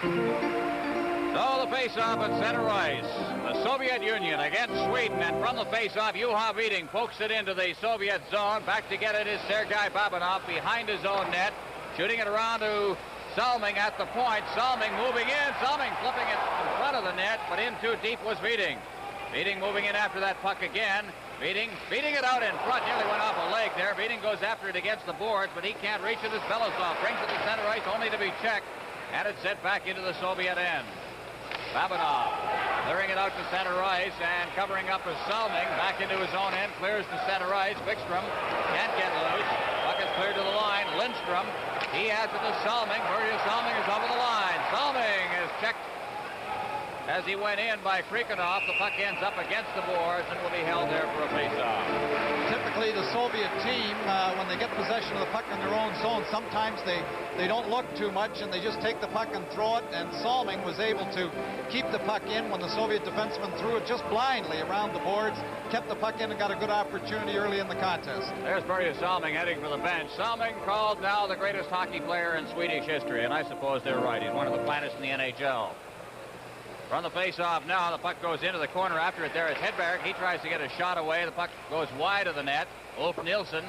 So the face-off at center ice. The Soviet Union against Sweden, and from the face-off, Juha Viding pokes it into the Soviet zone. Back to get it is Sergei Babanov behind his own net, shooting it around to Salming at the point. Salming moving in. Salming flipping it in front of the net, but in too deep was Viding. Viding moving in after that puck again. Viding beating it out in front. Nearly went off a leg there. Viding goes after it against the boards, but he can't reach it as Belousov brings it to center ice only to be checked. And it's sent back into the Soviet end. Babanov clearing it out to center ice and covering up as Salming back into his own end. Clears to center ice. Wickstrom can't get loose. Puck is cleared to the line. Lindstrom, he has it to Salming. Börje Salming is over the line. Salming is checked as he went in by Krikanov. The puck ends up against the boards and will be held there for a face-off. Typically, the Soviet team, when they get possession of the puck in their own zone, sometimes they don't look too much and they just take the puck and throw it. And Salming was able to keep the puck in when the Soviet defenseman threw it just blindly around the boards, kept the puck in and got a good opportunity early in the contest. There's Börje Salming heading for the bench. Salming called now the greatest hockey player in Swedish history, and I suppose they're right. He's one of the finest in the NHL. From the face-off now, the puck goes into the corner. After it there is Hedberg. He tries to get a shot away. The puck goes wide of the net. Ulf Nilsson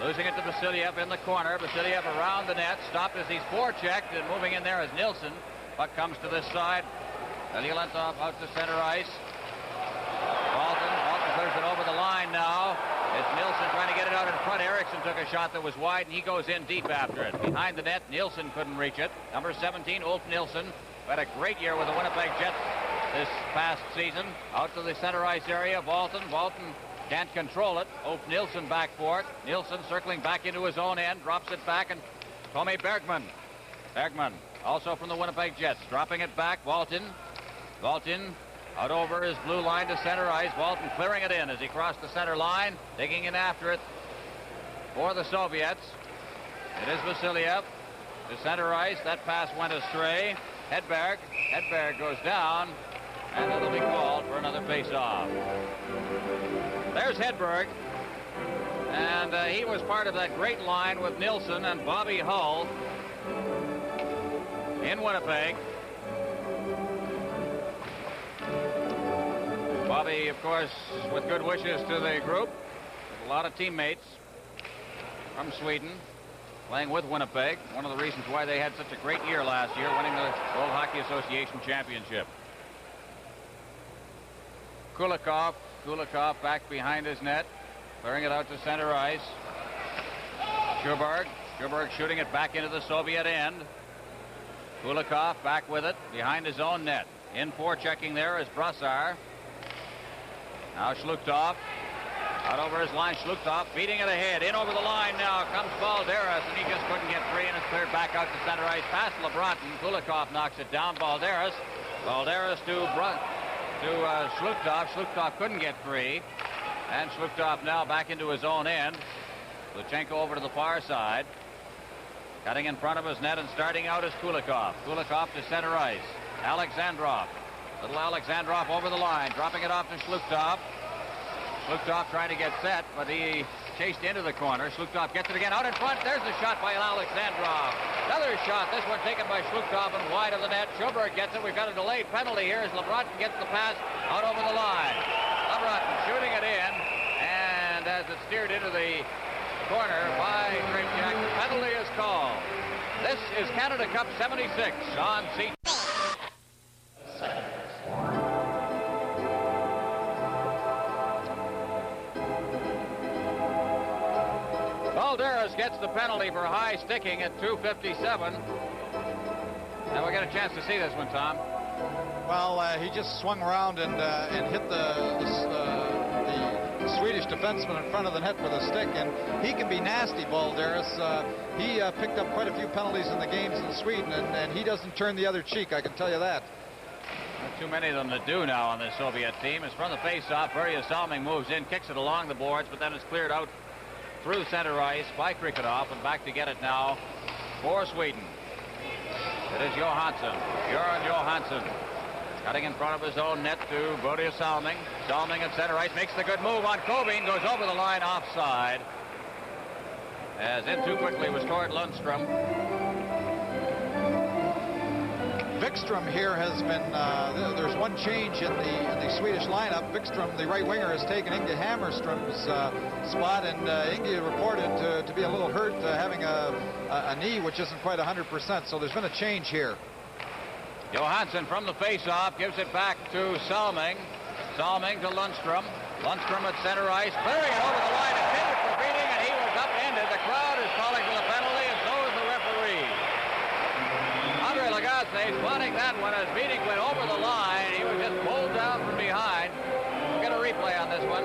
losing it to Vasiliev in the corner. Vasiliev around the net. Stopped as he's forechecked, and moving in there is Nilsson. Puck comes to this side. Elielentov out to center ice. Walton clears it over the line now. It's Nilsson trying to get it out in front. Eriksson took a shot that was wide, and he goes in deep after it. Behind the net, Nilsson couldn't reach it. Number 17, Ulf Nilsson. Had a great year with the Winnipeg Jets this past season. Out to the center ice area. Walton can't control it. Ulf Nilsson back for it. Nilsson circling back into his own end. Drops it back, and Tommy Bergman. Bergman also from the Winnipeg Jets. Dropping it back. Walton out over his blue line to center ice. Walton clearing it in as he crossed the center line. Digging in after it for the Soviets. It is Vasiliev to center ice. That pass went astray. Hedberg goes down, and it'll be called for another face-off. There's Hedberg, and he was part of that great line with Nilsson and Bobby Hull in Winnipeg. Bobby, of course, with good wishes to the group, a lot of teammates from Sweden. Playing with Winnipeg, one of the reasons why they had such a great year last year, winning the World Hockey Association Championship. Kulikov back behind his net, clearing it out to center ice. Sjöberg shooting it back into the Soviet end. Kulikov back with it behind his own net. In forechecking there is Brassard. Now Schluchtov. Out over his line, Schluchtov beating it ahead. In over the line now comes Balderas, and he just couldn't get free, and it's cleared back out to center ice past LeBronton. Kulikov knocks it down. Balderas to Schluchtov. Schluchtov couldn't get free, and Schluchtov now back into his own end. Luchenko over to the far side. Cutting in front of his net and starting out is Kulikov. Kulikov to center ice. Alexandrov. Little Alexandrov over the line, dropping it off to Schluchtov. Schluchtov trying to get set, but he chased into the corner. Schluchtov gets it again out in front. There's the shot by Alexandrov. Another shot, this one taken by Schluchtov and wide of the net. Sjöberg gets it. We've got a delayed penalty here as LeBronton gets the pass out over the line. LeBronton shooting it in, and as it's steered into the corner by Trepchak, the penalty is called. This is Canada Cup 76 on C. Balderas gets the penalty for high sticking at 2:57. Now we got a chance to see this one, Tom. Well, he just swung around and hit the Swedish defenseman in front of the net with a stick, and he can be nasty, Balderas. He picked up quite a few penalties in the games in Sweden, and he doesn't turn the other cheek, I can tell you that. Not too many of them to do now on this Soviet team. It's from the face-off. Börje Salming moves in, kicks it along the boards, but then it's cleared out through center ice by Krikanov, and back to get it now for Sweden. It is Johansson. Göran Johansson cutting in front of his own net to Börje Salming. Salming at center ice makes the good move on Kovin, goes over the line offside. As in too quickly was Tord Lundstrom. Vikström here has been, there's one change in the Swedish lineup. Vikström, the right winger, has taken Inge Hammarström's spot, and Inge reported to be a little hurt, having a knee which isn't quite 100%, so there's been a change here. Johansson from the face-off gives it back to Salming. Salming to Lundstrom. Lundstrom at center ice, clearing it over the line, intended for beating, and he was upended. The crowd is calling for the penalty, and so is the referee. Andre Lagacé spotting that one as beating went over the line. He was just pulled down from behind. We'll get a replay on this one.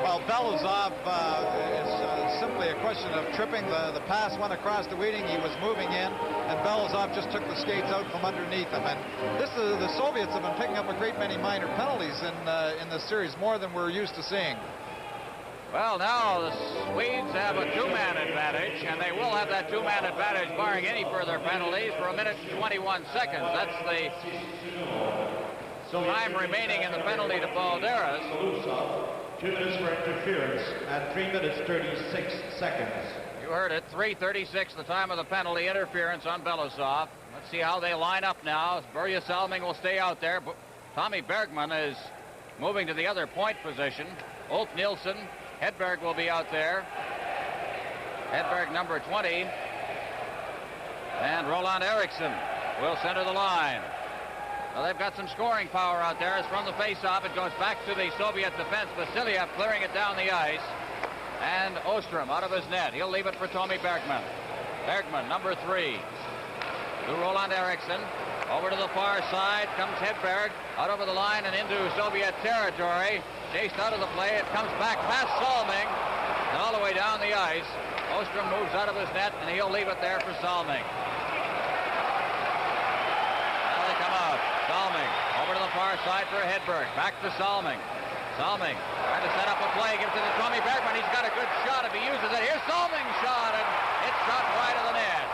Well, Belozov is simply a question of tripping. The pass went across the Wheating. He was moving in, and Belozov just took the skates out from underneath him. And the Soviets have been picking up a great many minor penalties in this series, more than we're used to seeing. Well, now the Swedes have a two-man advantage, and they will have that two-man advantage barring any further penalties for 1 minute and 21 seconds. That's the time remaining in the penalty to Balderas. 2 minutes for interference at 3 minutes 36 seconds. You heard it, 3:36 the time of the penalty, interference on Belozov. Let's see how they line up now. Börje Salming will stay out there. Tommy Bergman is moving to the other point position. Ulf Nilsson, Hedberg will be out there. Hedberg number 20. And Roland Eriksson will center the line. Well, they've got some scoring power out there. It's from the face-off. It goes back to the Soviet defense. Vasilyev clearing it down the ice. And Ostrom out of his net. He'll leave it for Tommy Bergman. Bergman, number 3. To Roland Eriksson. Over to the far side comes Hedberg. Out over the line and into Soviet territory. Chased out of the play. It comes back past Salming. And all the way down the ice. Ostrom moves out of his net, and he'll leave it there for Salming. Salming over to the far side for Hedberg. Back to Salming. Salming trying to set up a play. Gives it to Tommy Bergman. He's got a good shot if he uses it. Here's Salming's shot, and it's shot wide of the net.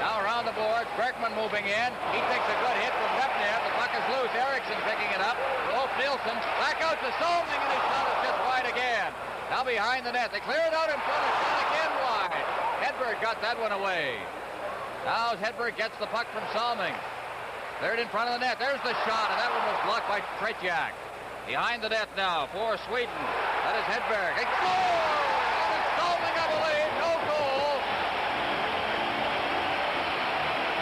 Now around the boards. Bergman moving in. He takes a good hit from Repnev. The puck is loose. Eriksson picking it up. Ulf Nilsson back out to Salming, and his shot is just wide again. Now behind the net. They clear it out in front. It's shot again wide. Hedberg got that one away. Now Hedberg gets the puck from Salming. Cleared in front of the net. There's the shot, and that one was blocked by Tretiak. Behind the net now for Sweden. That is Hedberg. They score! And it's Salming, I believe. No goal.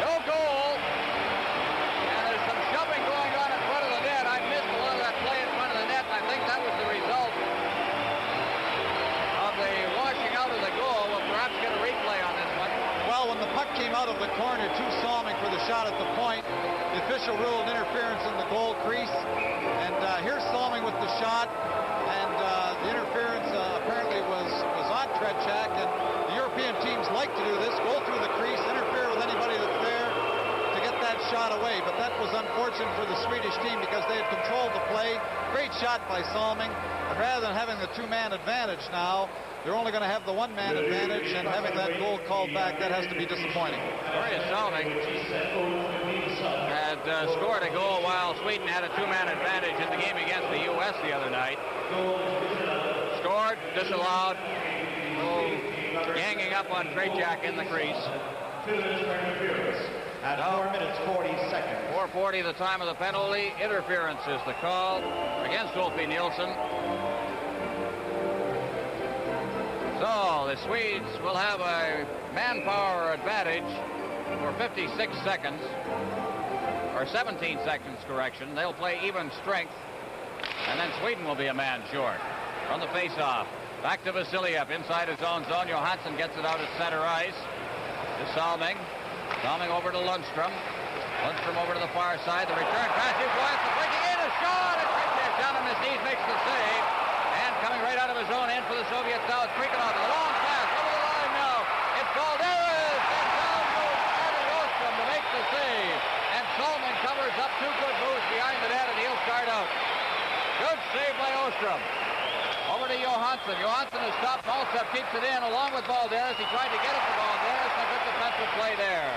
No goal. And there's some shoving going on in front of the net. I missed a lot of that play in front of the net, and I think that was the result of the washing out of the goal. We'll perhaps get a replay on this one. Well, when the puck came out of the corner to Salming for the shot at the point, the official ruled interference in the goal crease. And here's Salming with the shot, and the interference apparently was on Tretiak, and the European teams like to do this, go through the crease, interfere with anybody that's there to get that shot away. But that was unfortunate for the Swedish team because they had controlled the play. Great shot by Salming, and rather than having the two-man advantage now, they're only going to have the one-man advantage, and having that goal called back, that has to be disappointing. Börje Salming had scored a goal while Sweden had a two-man advantage in the game against the U.S. the other night. Scored, disallowed, ganging up on Tretiak in the crease. 2 minutes for interference at 4 minutes 40 seconds. 4:40 the time of the penalty. Interference is the call against Ulf Nilsson. So the Swedes will have a manpower advantage for 56 seconds, or 17 seconds, correction. They'll play even strength, and then Sweden will be a man short. From the face-off, back to Vasilyev inside his own zone. Johansson gets it out at center ice to Salming. Salming over to Lundstrom. Lundstrom over to the far side. The return pass. Johansson breaking in, a shot, and Tretiak down on his knees makes the save. And coming right out of his own end for the Soviets now is Krikonov. A long pass over the line now. It's Balderas, and down goes Arvid Ostrom to make the save. And Salming covers up 2 good moves behind the net, and he'll start out. Good save by Ostrom. Over to Johansson. Johansson has stopped. Maltsev keeps it in along with Balderas. He tried to get it to Balderas, and a good defensive play there.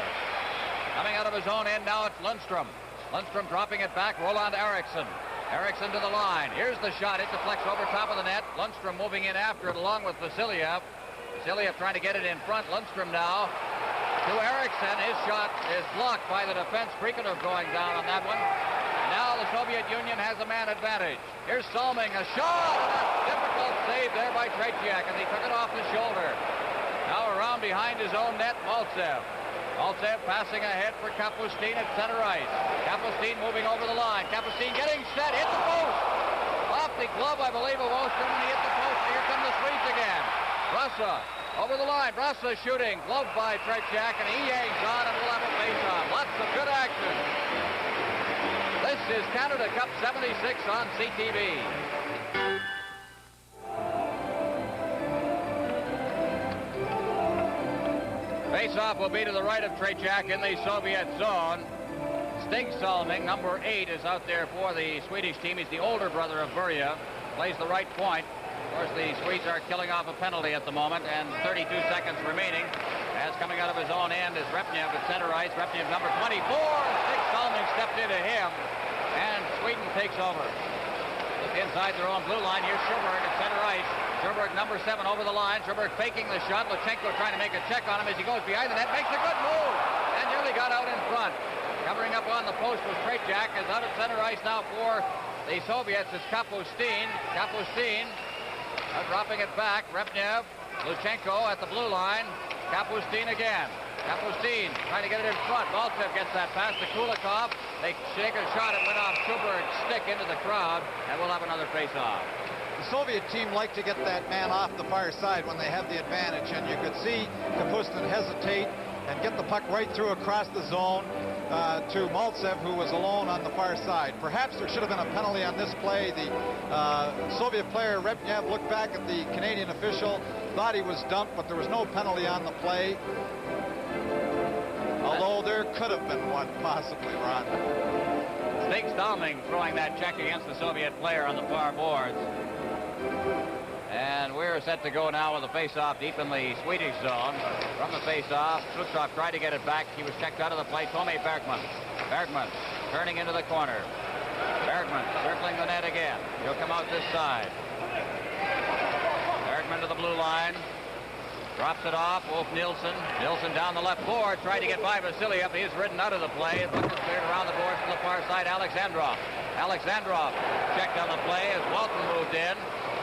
Coming out of his own end now, it's Lundstrom. Lundstrom dropping it back. Roland Eriksson. Eriksson to the line. Here's the shot. It deflects over top of the net. Lundstrom moving in after it along with Vasilyev. Vasilyev trying to get it in front. Lundstrom now to Eriksson. His shot is blocked by the defense. Krikanov going down on that one. And now the Soviet Union has a man advantage. Here's Salming, a shot, and a difficult save there by Tretiak, and he took it off the shoulder. Now around behind his own net, Maltsev. Maltsev passing ahead for Kapustin at center ice. Kapustin moving over the line. Kapustin getting set, hit the post. Off the glove, I believe, of Ostrom, and he hit the post. And here come the Swedes again. Brassa over the line. Brassa shooting, gloved by Tretiak, and he hangs on, and we'll have a face-off. Lots of good action. This is Canada Cup 76 on CTV. Face-off will be to the right of Tretiak in the Soviet zone. Stig Salming, number 8, is out there for the Swedish team. He's the older brother of Burya. Plays the right point. Of course, the Swedes are killing off a penalty at the moment, and 32 seconds remaining. As coming out of his own end is Repnev at center ice. Repnev, number 24. Stig Salming stepped into him, and Sweden takes over. Just inside their own blue line, here's Sjöberg at center ice. Sjöberg, number 7, over the line. Sjöberg faking the shot. Luchenko trying to make a check on him as he goes behind the net. Makes a good move, and nearly got out in front. Covering up on the post was Tretiak. Is out at center ice now for the Soviets is Kapustin. Kapustin dropping it back. Repnev, Luchenko at the blue line. Kapustin again. Kapustin trying to get it in front. Maltsev gets that pass to Kulikov. They take a shot. It went off Sjöberg's stick into the crowd, and we'll have another face-off. The Soviet team liked to get that man off the far side when they have the advantage, and you could see Kapustin hesitate and get the puck right through across the zone to Maltsev, who was alone on the far side. Perhaps there should have been a penalty on this play. The Soviet player, Repnev, looked back at the Canadian official, thought he was dumped, but there was no penalty on the play. Although there could have been one, possibly, Ron. Stig Salming throwing that check against the Soviet player on the far boards. And we're set to go now with a face-off deep in the Swedish zone. From the face-off, Shutsov tried to get it back. He was checked out of the play. Tommy Bergman. Bergman turning into the corner. Bergman circling the net again. He'll come out this side. Bergman to the blue line. Drops it off. Wolf Nilsson. Nilsson down the left board. Tried to get by Vasilyev. He's ridden out of the play. His puck is cleared around the boards to the far side. Alexandrov. Alexandrov checked on the play as Walton moved in.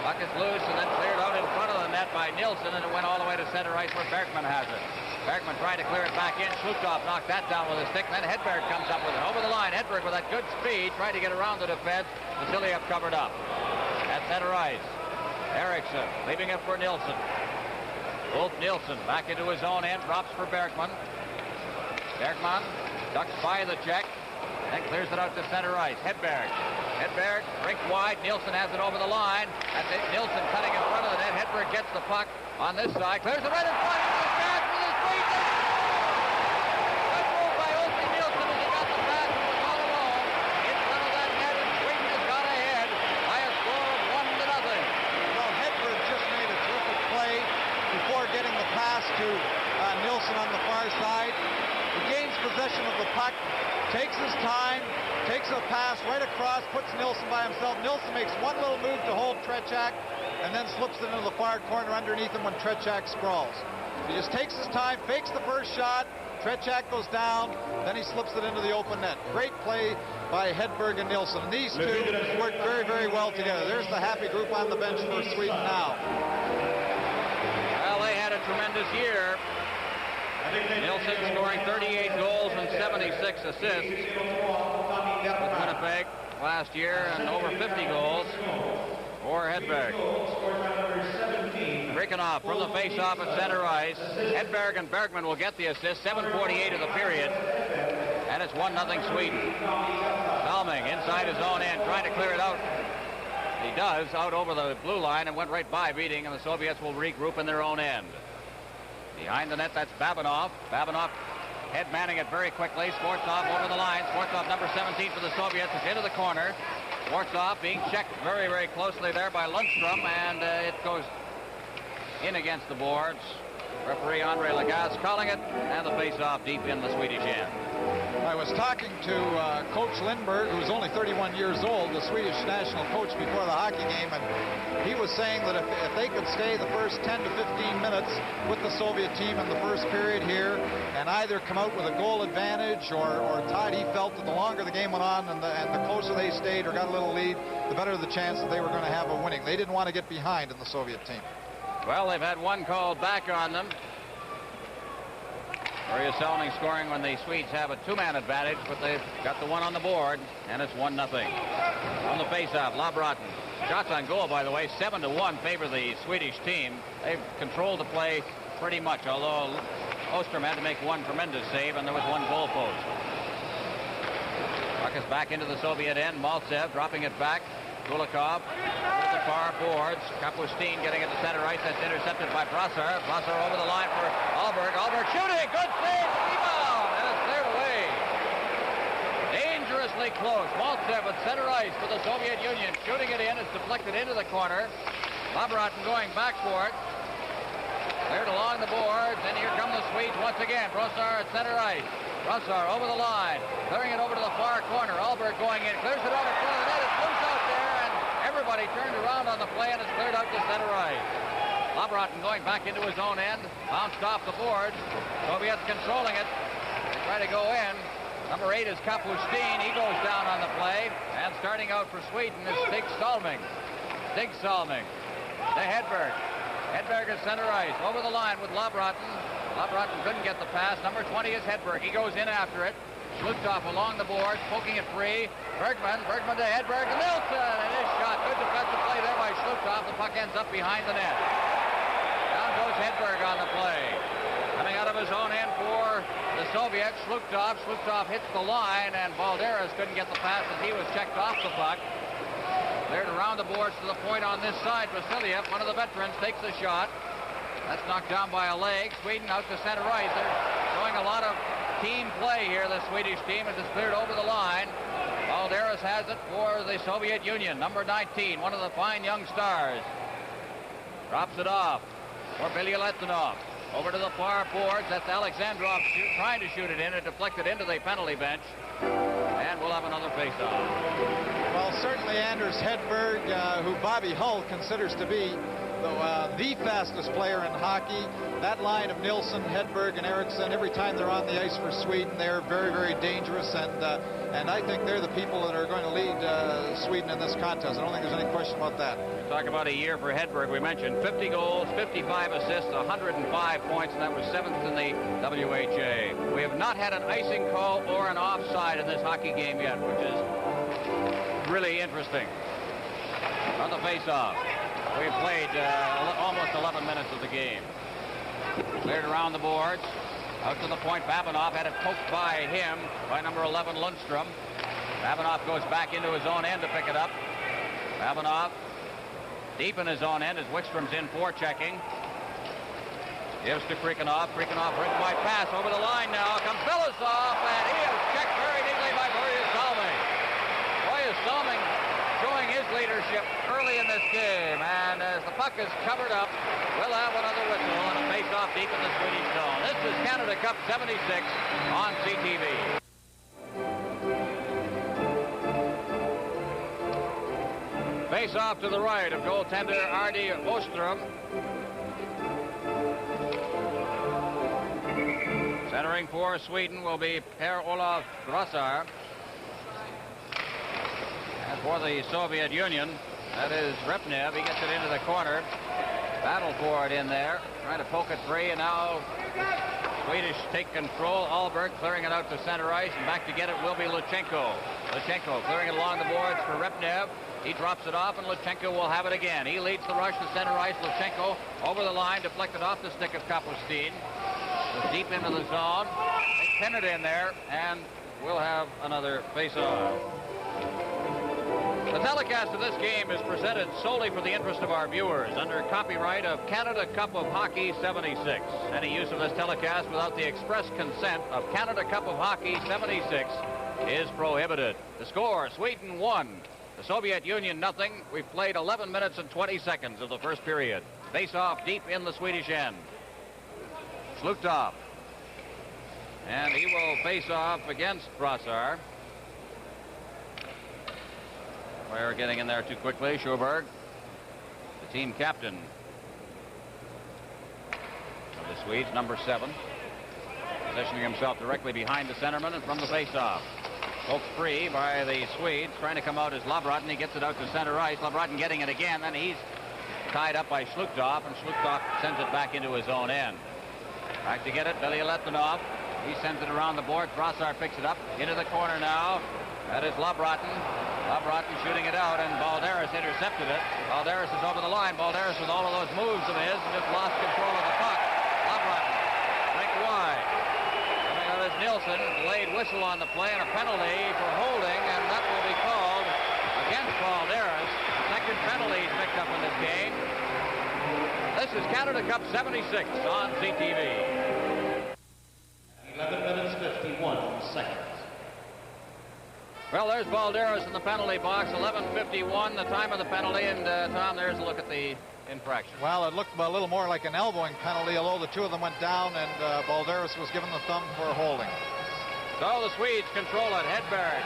Puck is loose and then cleared out in front of the net by Nilsson, and it went all the way to center ice where Bergman has it. Bergman tried to clear it back in. Shutsov knocked that down with a stick, and then Hedberg comes up with it. Over the line, Hedberg with that good speed tried to get around the defense. Vasilyev covered up. At center ice, Eriksson leaving it for Nilsson. Wolf Nilsson back into his own end, drops for Bergman. Bergman ducks by the check, and clears it out to center ice. Hedberg. Hedberg rinked wide. Nilsson has it over the line. And Nilsson cutting in front of the net. Hedberg gets the puck on this side. Clears it right in front. Into the pass for the Swedes. Good move by Olsen Nilsson as he got the pass and was all alone in front of that net. And Sweden has got ahead by a score of 1-0. Well, Hedberg just made a terrific play before getting the pass to Nilsson on the far side. He gains possession of the puck, takes his time, takes a pass right across, puts Nilsson by himself. Nilsson makes one little move to hold Tretiak, and then slips it into the far corner underneath him when Tretiak sprawls. He just takes his time, fakes the first shot. Tretiak goes down, then he slips it into the open net. Great play by Hedberg and Nilsson. And these two worked very, very well together. There's the happy group on the bench for Sweden now. Well, they had a tremendous year. Nilsson scoring 38 goals and 76 assists with Winnipeg last year, and over 50 goals for Hedberg. Krikanov from the face-off at center ice. Hedberg and Bergman will get the assist. 7:48 of the period, and it's 1-0 Sweden. Salming inside his own end, trying to clear it out. He does, out over the blue line, and went right by beating, and the Soviets will regroup in their own end. Behind the net, that's Babinov. Babinov head manning it very quickly. Skvortsov over the line. Skvortsov, number 17 for the Soviets, is into the corner. Skvortsov being checked very, very closely there by Lundstrom, and it goes in against the boards. Referee Andre Lagasse calling it, and the face-off deep in the Swedish end. I was talking to Coach Lindberg, who's only 31 years old, the Swedish national coach, before the hockey game, and he was saying that if they could stay the first 10 to 15 minutes with the Soviet team in the first period here and either come out with a goal advantage or tied, he felt that the longer the game went on and the closer they stayed or got a little lead, the better the chance that they were going to have of winning. They didn't want to get behind in the Soviet team. Well, they've had one called back on them. Börje Salming scoring when the Swedes have a two-man advantage, but they've got the one on the board, and it's 1-0. On the face-off, Labrotten. Shots on goal, by the way, 7-1 favor the Swedish team. They've controlled the play pretty much, although Ostrom had to make one tremendous save, and there was one goal post. Puck is back into the Soviet end. Maltsev dropping it back. Kulikov with the far boards. Kapustin getting it to center ice. That's intercepted by Brassar. Brassar over the line for Alberg. Alberg shooting. Good save. Rebound. And it's cleared away. Dangerously close. Maltsev at center ice for the Soviet Union. Shooting it in. It's deflected into the corner. Labrotten going back for it. Cleared along the boards. And here come the Swedes once again. Brassar at center ice. Brassar over the line. Clearing it over to the far corner. Alberg going in. Clears it over in front of the net. It's loose out there. Everybody turned around on the play and it's cleared out to center ice. Labrotten going back into his own end. Bounced off the board. Soviets controlling it. They try to go in. Number 8 is Kapustin. He goes down on the play. And starting out for Sweden is Stig Salming. Stig Salming to Hedberg. Hedberg is center ice. Over the line with Labrotten. Labrotten couldn't get the pass. Number 20 is Hedberg. He goes in after it. Slutov along the boards, poking it free. Bergman to Hedberg to Nilsson, and his shot. Good defensive play there by Slutov. The puck ends up behind the net. Down goes Hedberg on the play. Coming out of his own end for the Soviets, Slutov. Slutov hits the line, and Balderas couldn't get the pass as he was checked off the puck. Cleared around the boards to the point on this side. Vasiliev, one of the veterans, takes the shot. That's knocked down by a leg. Sweden out to center ice. They're showing a lot of team play here, the Swedish team, as it's cleared over the line. Balderas has it for the Soviet Union. Number 19, one of the fine young stars. Drops it off for Bilyaletdinov. Over to the far boards. That's Alexandrov trying to shoot it in. It deflected into the penalty bench. And we'll have another face-off. Well, certainly Anders Hedberg, who Bobby Hull considers to be the fastest player in hockey. That line of Nilsson, Hedberg, and Eriksson, every time they're on the ice for Sweden, they're very, very dangerous, and I think they're the people that are going to lead Sweden in this contest. I don't think there's any question about that. Talk about a year for Hedberg. We mentioned 50 goals, 55 assists, 105 points, and that was 7th in the WHA. We have not had an icing call or an offside in this hockey game yet, which is really interesting. On the face-off, we've played almost 11 minutes of the game. Cleared around the boards. Out to the point. Babinov had it poked by him, by number 11, Lundstrom. Babinov goes back into his own end to pick it up. Babinov deep in his own end as Wickstrom's in forechecking. Gives to Krikanov. Krikanov brings by pass over the line now. Comes Belousov, and he is checked very neatly by Börje Salming. Börje Salming showing his leadership early in this game, and as the puck is covered up, we'll have another whistle and a face-off deep in the Swedish zone. This is Canada Cup 76 on CTV. Face-off to the right of goaltender Ardi Ostrom. Centering for Sweden will be Per-Olof Brassar. And for the Soviet Union, that is Repnev. He gets it into the corner. Battle for it in there. Trying to poke it free, and now Swedish take control. Alberg clearing it out to center ice, and back to get it will be Luchenko. Luchenko clearing it along the boards for Repnev. He drops it off, and Luchenko will have it again. He leads the rush to center ice. Luchenko over the line, deflected off the stick of Kapustin. Just deep into the zone. They pin it in there, and we'll have another face-off. The telecast of this game is presented solely for the interest of our viewers under copyright of Canada Cup of Hockey 76. Any use of this telecast without the express consent of Canada Cup of Hockey 76 is prohibited. The score, Sweden 1, the Soviet Union nothing. We've played 11 minutes and 20 seconds of the first period. Face-off deep in the Swedish end. Slutov And he will face off against Brassard. Player getting in there too quickly. Sjoberg, the team captain of the Swedes, number 7. Positioning himself directly behind the centerman and from the faceoff. Poked free by the Swedes. Trying to come out is Labrotten. He gets it out to center ice. Labrotten getting it again. Then he's tied up by Schluchthoff, and Schluchthoff sends it back into his own end. Back to get it, Billy-Letvinov. He sends it around the board. Brassard picks it up into the corner now. That is Labrotten. Labrotten shooting it out, and Balderas intercepted it. Balderas is over the line. Balderas with all of those moves of his just lost control of the puck. Labrotten break wide. Coming out is Nilsson. Delayed whistle on the play and a penalty for holding, and that will be called against Balderas. Second penalty he's picked up in this game. This is Canada Cup 76 on CTV. 11 minutes, 51 seconds. Well, there's Balderas in the penalty box. 11:51, the time of the penalty. And, Tom, there's a look at the infraction. Well, it looked a little more like an elbowing penalty, although the two of them went down, and Balderas was given the thumb for holding. So the Swedes control it. Hedberg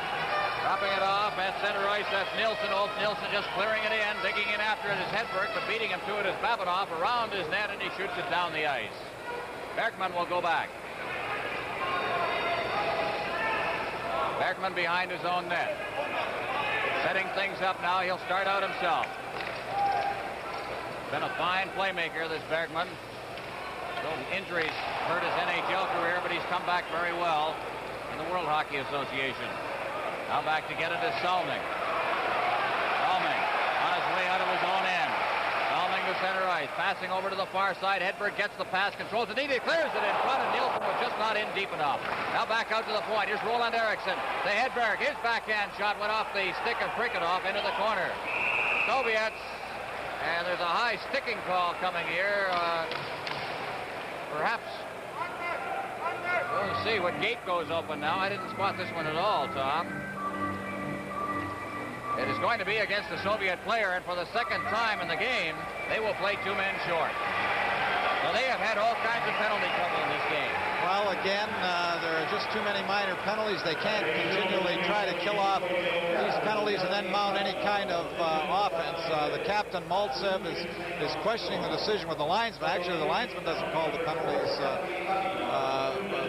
dropping it off at center ice. That's Nilsson. Ulf Nilsson just clearing it in. Digging in after it is Hedberg, but beating him to it is Babinoff around his net, and he shoots it down the ice. Berkman will go back. Berkman behind his own net. Setting things up now. He'll start out himself. Been a fine playmaker, this Berkman. Those injuries hurt his NHL career, but he's come back very well in the World Hockey Association. Now back to get it is Salming. Salming on his way out of his own end. Salming to center ice. Passing over to the far side. Hedberg gets the pass, controls it. He clears it in front, and Nilsson was just not in deep enough. Now back out to the point. Here's Roland Eriksson to Hedberg. His backhand shot went off the stick of Prikodov into the corner. Soviets, and there's a high sticking call coming here. Perhaps. We'll see what gate goes open now. I didn't spot this one at all, Tom. It is going to be against the Soviet player, and for the second time in the game, they will play 2 men short. So they have had all kinds of penalty trouble in this game. Well, again, there are just too many minor penalties. They can't continually try to kill off these penalties and then mount any kind of offense. The captain, Maltsev, is questioning the decision with the linesman. Actually, the linesman doesn't call the penalties.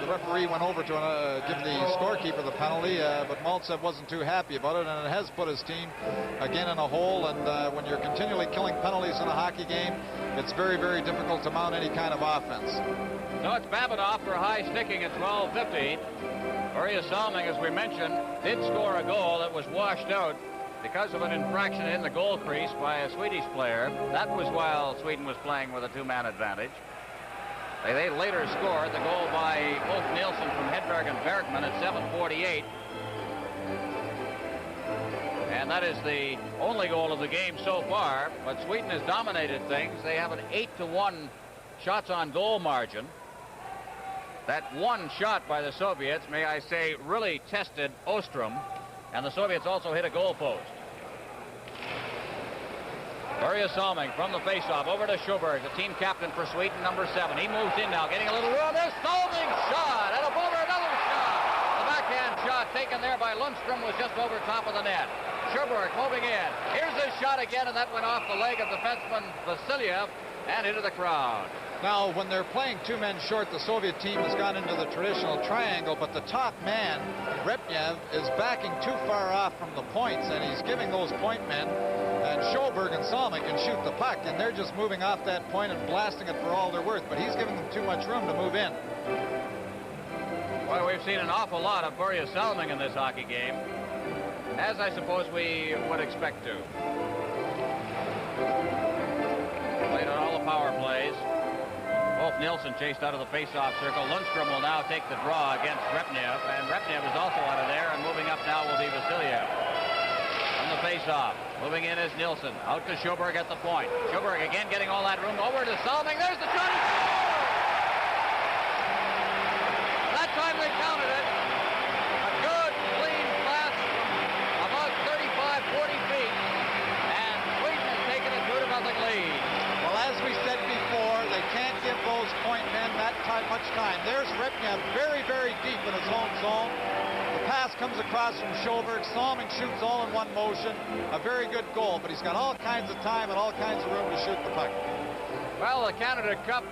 The referee went over to give the scorekeeper the penalty, but Maltsev wasn't too happy about it, and it has put his team again in a hole. And when you're continually killing penalties in a hockey game, it's very, very difficult to mount any kind of offense. So it's Babinoff for high sticking at 12:50. Börje Salming, as we mentioned, did score a goal that was washed out because of an infraction in the goal crease by a Swedish player. That was while Sweden was playing with a 2-man advantage. They later scored the goal by Ulf Nilsson from Hedberg and Berkman at 7:48. And that is the only goal of the game so far. But Sweden has dominated things. They have an 8-1 shots on goal margin. That one shot by the Soviets, may I say, really tested Ostrom. And the Soviets also hit a goal post. Börje Salming from the faceoff over to Sjoberg, the team captain for Sweden, number 7. He moves in now, getting a little room. There's Salming's shot, and over another shot. The backhand shot taken there by Lundstrom was just over top of the net. Sjoberg moving in. Here's his shot again, and that went off the leg of defenseman Vasilyev and into the crowd. Now, when they're playing 2 men short, the Soviet team has gone into the traditional triangle, but the top man, Repnev, is backing too far off from the points, and he's giving those point men, and Sjoberg and Salming can shoot the puck, and they're just moving off that point and blasting it for all they're worth, but he's giving them too much room to move in. Boy, we've seen an awful lot of Börje Salming in this hockey game, as I suppose we would expect to. Played on all the power plays. Ulf Nilsson chased out of the face-off circle. Lundstrom will now take the draw against Repnev, and Repnev is also out of there, and moving up now will be Vasilyev. From the face-off, moving in is Nilsson. Out to Sjoberg at the point. Sjoberg again getting all that room over to Salming. There's the shot. That time they counted it. A good, clean pass about 35-40 feet, and Sweden has taken a 2-0 lead. Well, as we said before, they can't give those point men that much time. There's Repnev very, very deep comes across from Schoberg. Salming shoots all in one motion. A very good goal, but he's got all kinds of time and all kinds of room to shoot the puck. Well, the Canada Cup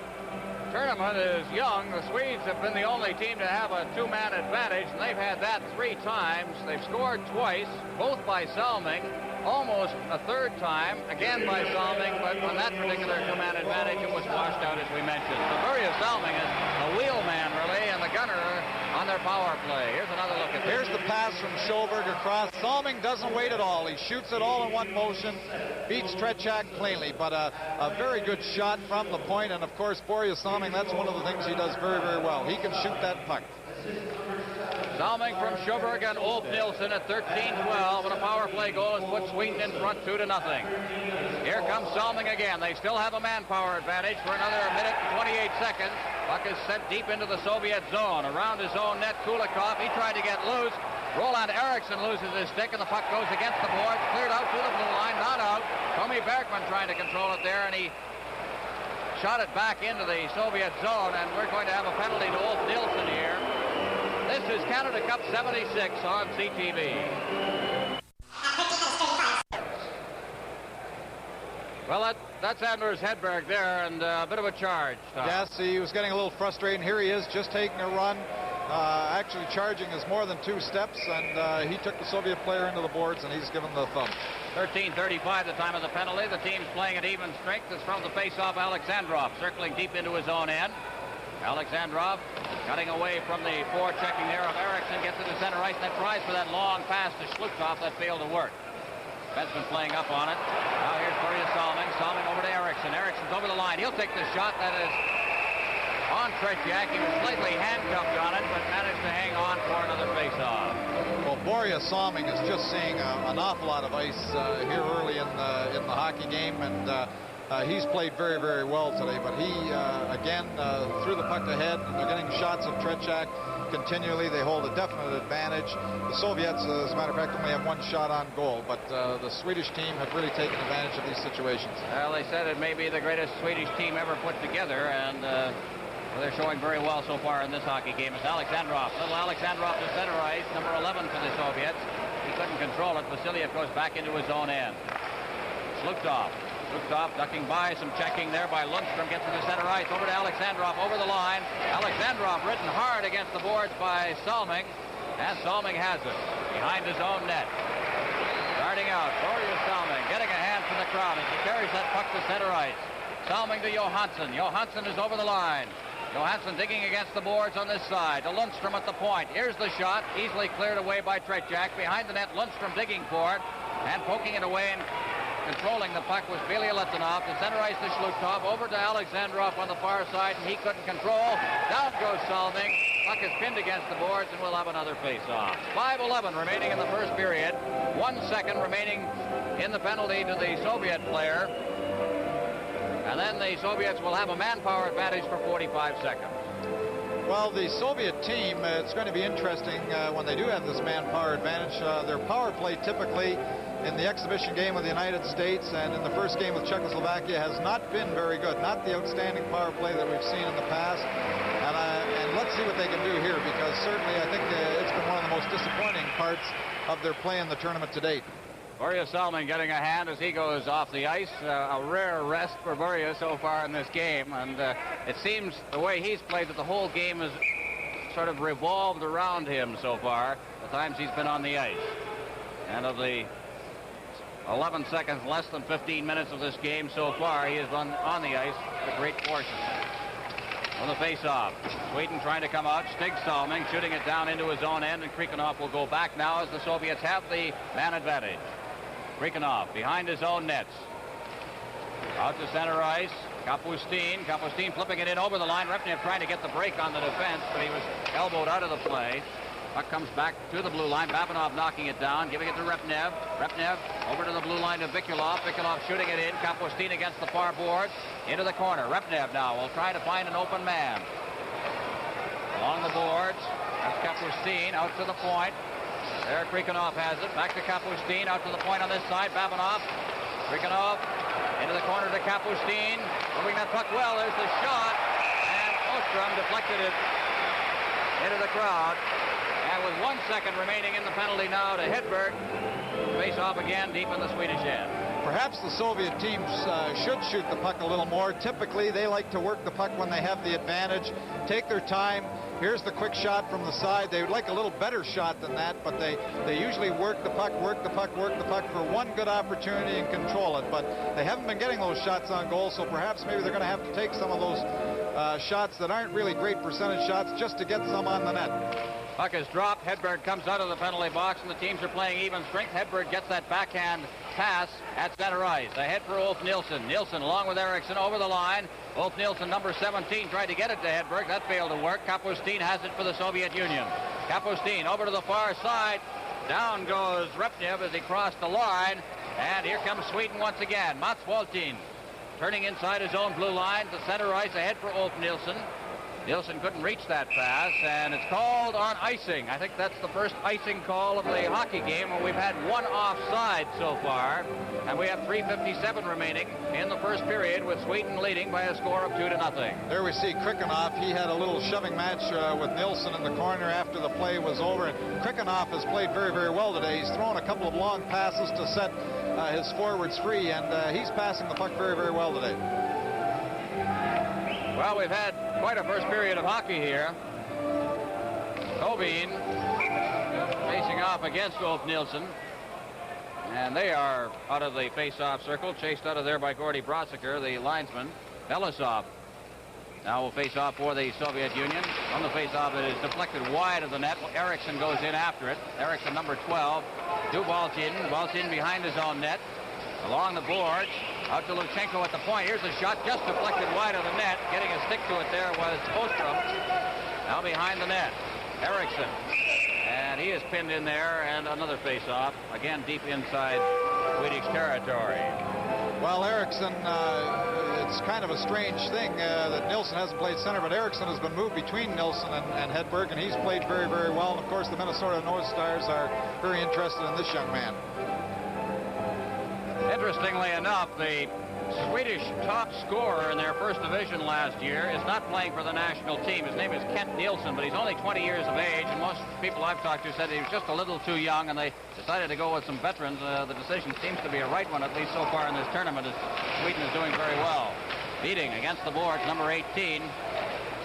tournament is young. The Swedes have been the only team to have a two-man advantage, and they've had that 3 times. They've scored twice, both by Salming, almost a third time, again by Salming, but on that particular two-man advantage, it was washed out, as we mentioned. The Börje Salming is the wheelman, really, and the gunner on their power play. Here's another look at this. Here's the pass from Schoberg across. Salming doesn't wait at all. He shoots it all in one motion, beats Tretiak cleanly, but a very good shot from the point, and of course, Börje Salming, that's one of the things he does very, very well. He can shoot that puck. Salming from Schoberg and Ulf Nilsson at 13-12, and a power play goal has put Sweden in front 2-0. Here comes Salming again. They still have a manpower advantage for another minute and 28 seconds. Puck is sent deep into the Soviet zone. Around his own net, Kulikov, he tried to get loose. Roland Eriksson loses his stick, and the puck goes against the boards. Cleared out to the blue line, not out. Tommy Bergman trying to control it there, and he shot it back into the Soviet zone, and we're going to have a penalty to Ulf Nilsson here. This is Canada Cup 76 on CTV. Well, that's Anders Hedberg there, and a bit of a charge, Tom. Yes, he was getting a little frustrated. Here he is, just taking a run. Actually charging is more than 2 steps, and he took the Soviet player into the boards, and he's given the thumb. 13:35 the time of the penalty. The team's playing at even strength. It's from the face-off. Alexandrov circling deep into his own end. Alexandrov cutting away from the forechecking there of Eriksson, gets to the center ice, and then tries for that long pass to Schlukov that failed to work. Benson playing up on it. Now here's Börje Salming. Salming over to Eriksson. Eriksson's over the line. He'll take the shot. That is on Tretiak. He was slightly handcuffed on it, but managed to hang on for another face-off. Well, Börje Salming is just seeing an awful lot of ice here early in the hockey game, and he's played very, very well today. But he, again, threw the puck ahead, and they're getting shots of Tretiak continually. They hold a definite advantage. The Soviets, as a matter of fact, only have 1 shot on goal, but the Swedish team have really taken advantage of these situations. Well, they said it may be the greatest Swedish team ever put together, and they're showing very well so far in this hockey game. It's Alexandrov. Little Alexandrov to center ice, number 11 for the Soviets. He couldn't control it. Vasiliev goes back into his own end. Slukov ducking by, some checking there by Lundstrom, gets to the center ice, over to Alexandrov, over the line. Alexandrov ridden hard against the boards by Salming, and Salming has it behind his own net. Starting out, Börje Salming getting a hand from the crowd as he carries that puck to center ice. Salming to Johansson. Johansson is over the line. Johansson digging against the boards on this side. To Lundstrom at the point. Here's the shot, easily cleared away by Tretiak. Behind the net, Lundstrom digging for it, and poking it away and controlling the puck was Belya Letanov. To center ice to Schlukov, over to Alexandrov on the far side, and he couldn't control. Down goes Salming. Puck is pinned against the boards, and we'll have another face-off. 5:11 remaining in the first period. 1 second remaining in the penalty to the Soviet player. And then the Soviets will have a manpower advantage for 45 seconds. Well, the Soviet team, it's going to be interesting when they do have this manpower advantage. Their power play typically in the exhibition game with the United States and in the first game with Czechoslovakia has not been very good. Not the outstanding power play that we've seen in the past. And let's see what they can do here, because certainly I think it's been one of the most disappointing parts of their play in the tournament to date. Börje Salming getting a hand as he goes off the ice. A rare rest for Börje so far in this game. And it seems the way he's played that the whole game has sort of revolved around him so far, the times he's been on the ice. And of the 11 seconds, less than 15 minutes of this game so far, he has been on the ice a great portion. On the face-off, Sweden trying to come out. Stig Salming shooting it down into his own end, and Krikanov will go back now as the Soviets have the man advantage. Krikanov behind his own nets. Out to center ice. Kapustin flipping it in over the line. Repnev trying to get the break on the defense, but he was elbowed out of the play. Puck comes back to the blue line. Babanov knocking it down, giving it to Repnev. Repnev over to the blue line to Vikulov. Vikulov shooting it in. Kapustin against the far board. Into the corner. Repnev now will try to find an open man. Along the boards. That's Kapustin out to the point. There Krikanov has it. Back to Kapustin. Out to the point on this side. Babanov. Krikanov into the corner to Kapustin. Moving that puck well. There's the shot. And Ostrom deflected it into the crowd. And with 1 second remaining in the penalty now to Hedberg. Face off again deep in the Swedish end. Perhaps the Soviet teams should shoot the puck a little more. Typically, they like to work the puck when they have the advantage, take their time. Here's the quick shot from the side. They would like a little better shot than that, but they usually work the puck for one good opportunity and control it. But they haven't been getting those shots on goal, so perhaps maybe they're going to have to take some of those shots that aren't really great percentage shots just to get some on the net. Puck is dropped. Hedberg comes out of the penalty box, and the teams are playing even strength. Hedberg gets that backhand pass at center ice. Ahead for Ulf Nilsson. Nilsson along with Eriksson over the line. Ulf Nilsson, number 17, tried to get it to Hedberg. That failed to work. Kapustin has it for the Soviet Union. Kapustin over to the far side. Down goes Repnev as he crossed the line. And here comes Sweden once again. Mats Waltin turning inside his own blue line to center ice ahead for Ulf Nilsson. Nilsson couldn't reach that pass, and it's called on icing. I think that's the first icing call of the hockey game, where we've had one offside so far, and we have 3:57 remaining in the first period, with Sweden leading by a score of 2-0. There we see Krikanov. He had a little shoving match with Nilsson in the corner after the play was over, and Krikanov has played very, very well today. He's thrown a couple of long passes to set his forwards free, and he's passing the puck very, very well today. Well, we've had quite a first period of hockey here. Kovin facing off against Ulf Nilsson. And they are out of the face-off circle, chased out of there by Gordy Brosiker, the linesman. Belousov now will face off for the Soviet Union. On the face-off, it is deflected wide of the net. Eriksson goes in after it. Eriksson, number 12, to Waltin. Waltin behind his own net. Along the boards, out to Luchenko at the point. Here's a shot just deflected wide of the net. Getting a stick to it there was Ostrom. Now behind the net, Eriksson. And he is pinned in there, and another face-off. Again, deep inside Swedish territory. Well, Eriksson, it's kind of a strange thing that Nilsson hasn't played center, but Eriksson has been moved between Nilsson and Hedberg, and he's played very, very well. And, of course, the Minnesota North Stars are very interested in this young man. Interestingly enough, the Swedish top scorer in their first division last year is not playing for the national team. His name is Kent Nielsen, but he's only 20 years of age, and most people I've talked to said he was just a little too young, and they decided to go with some veterans. The decision seems to be a right one, at least so far in this tournament, as Sweden is doing very well. Beating against the boards, number 18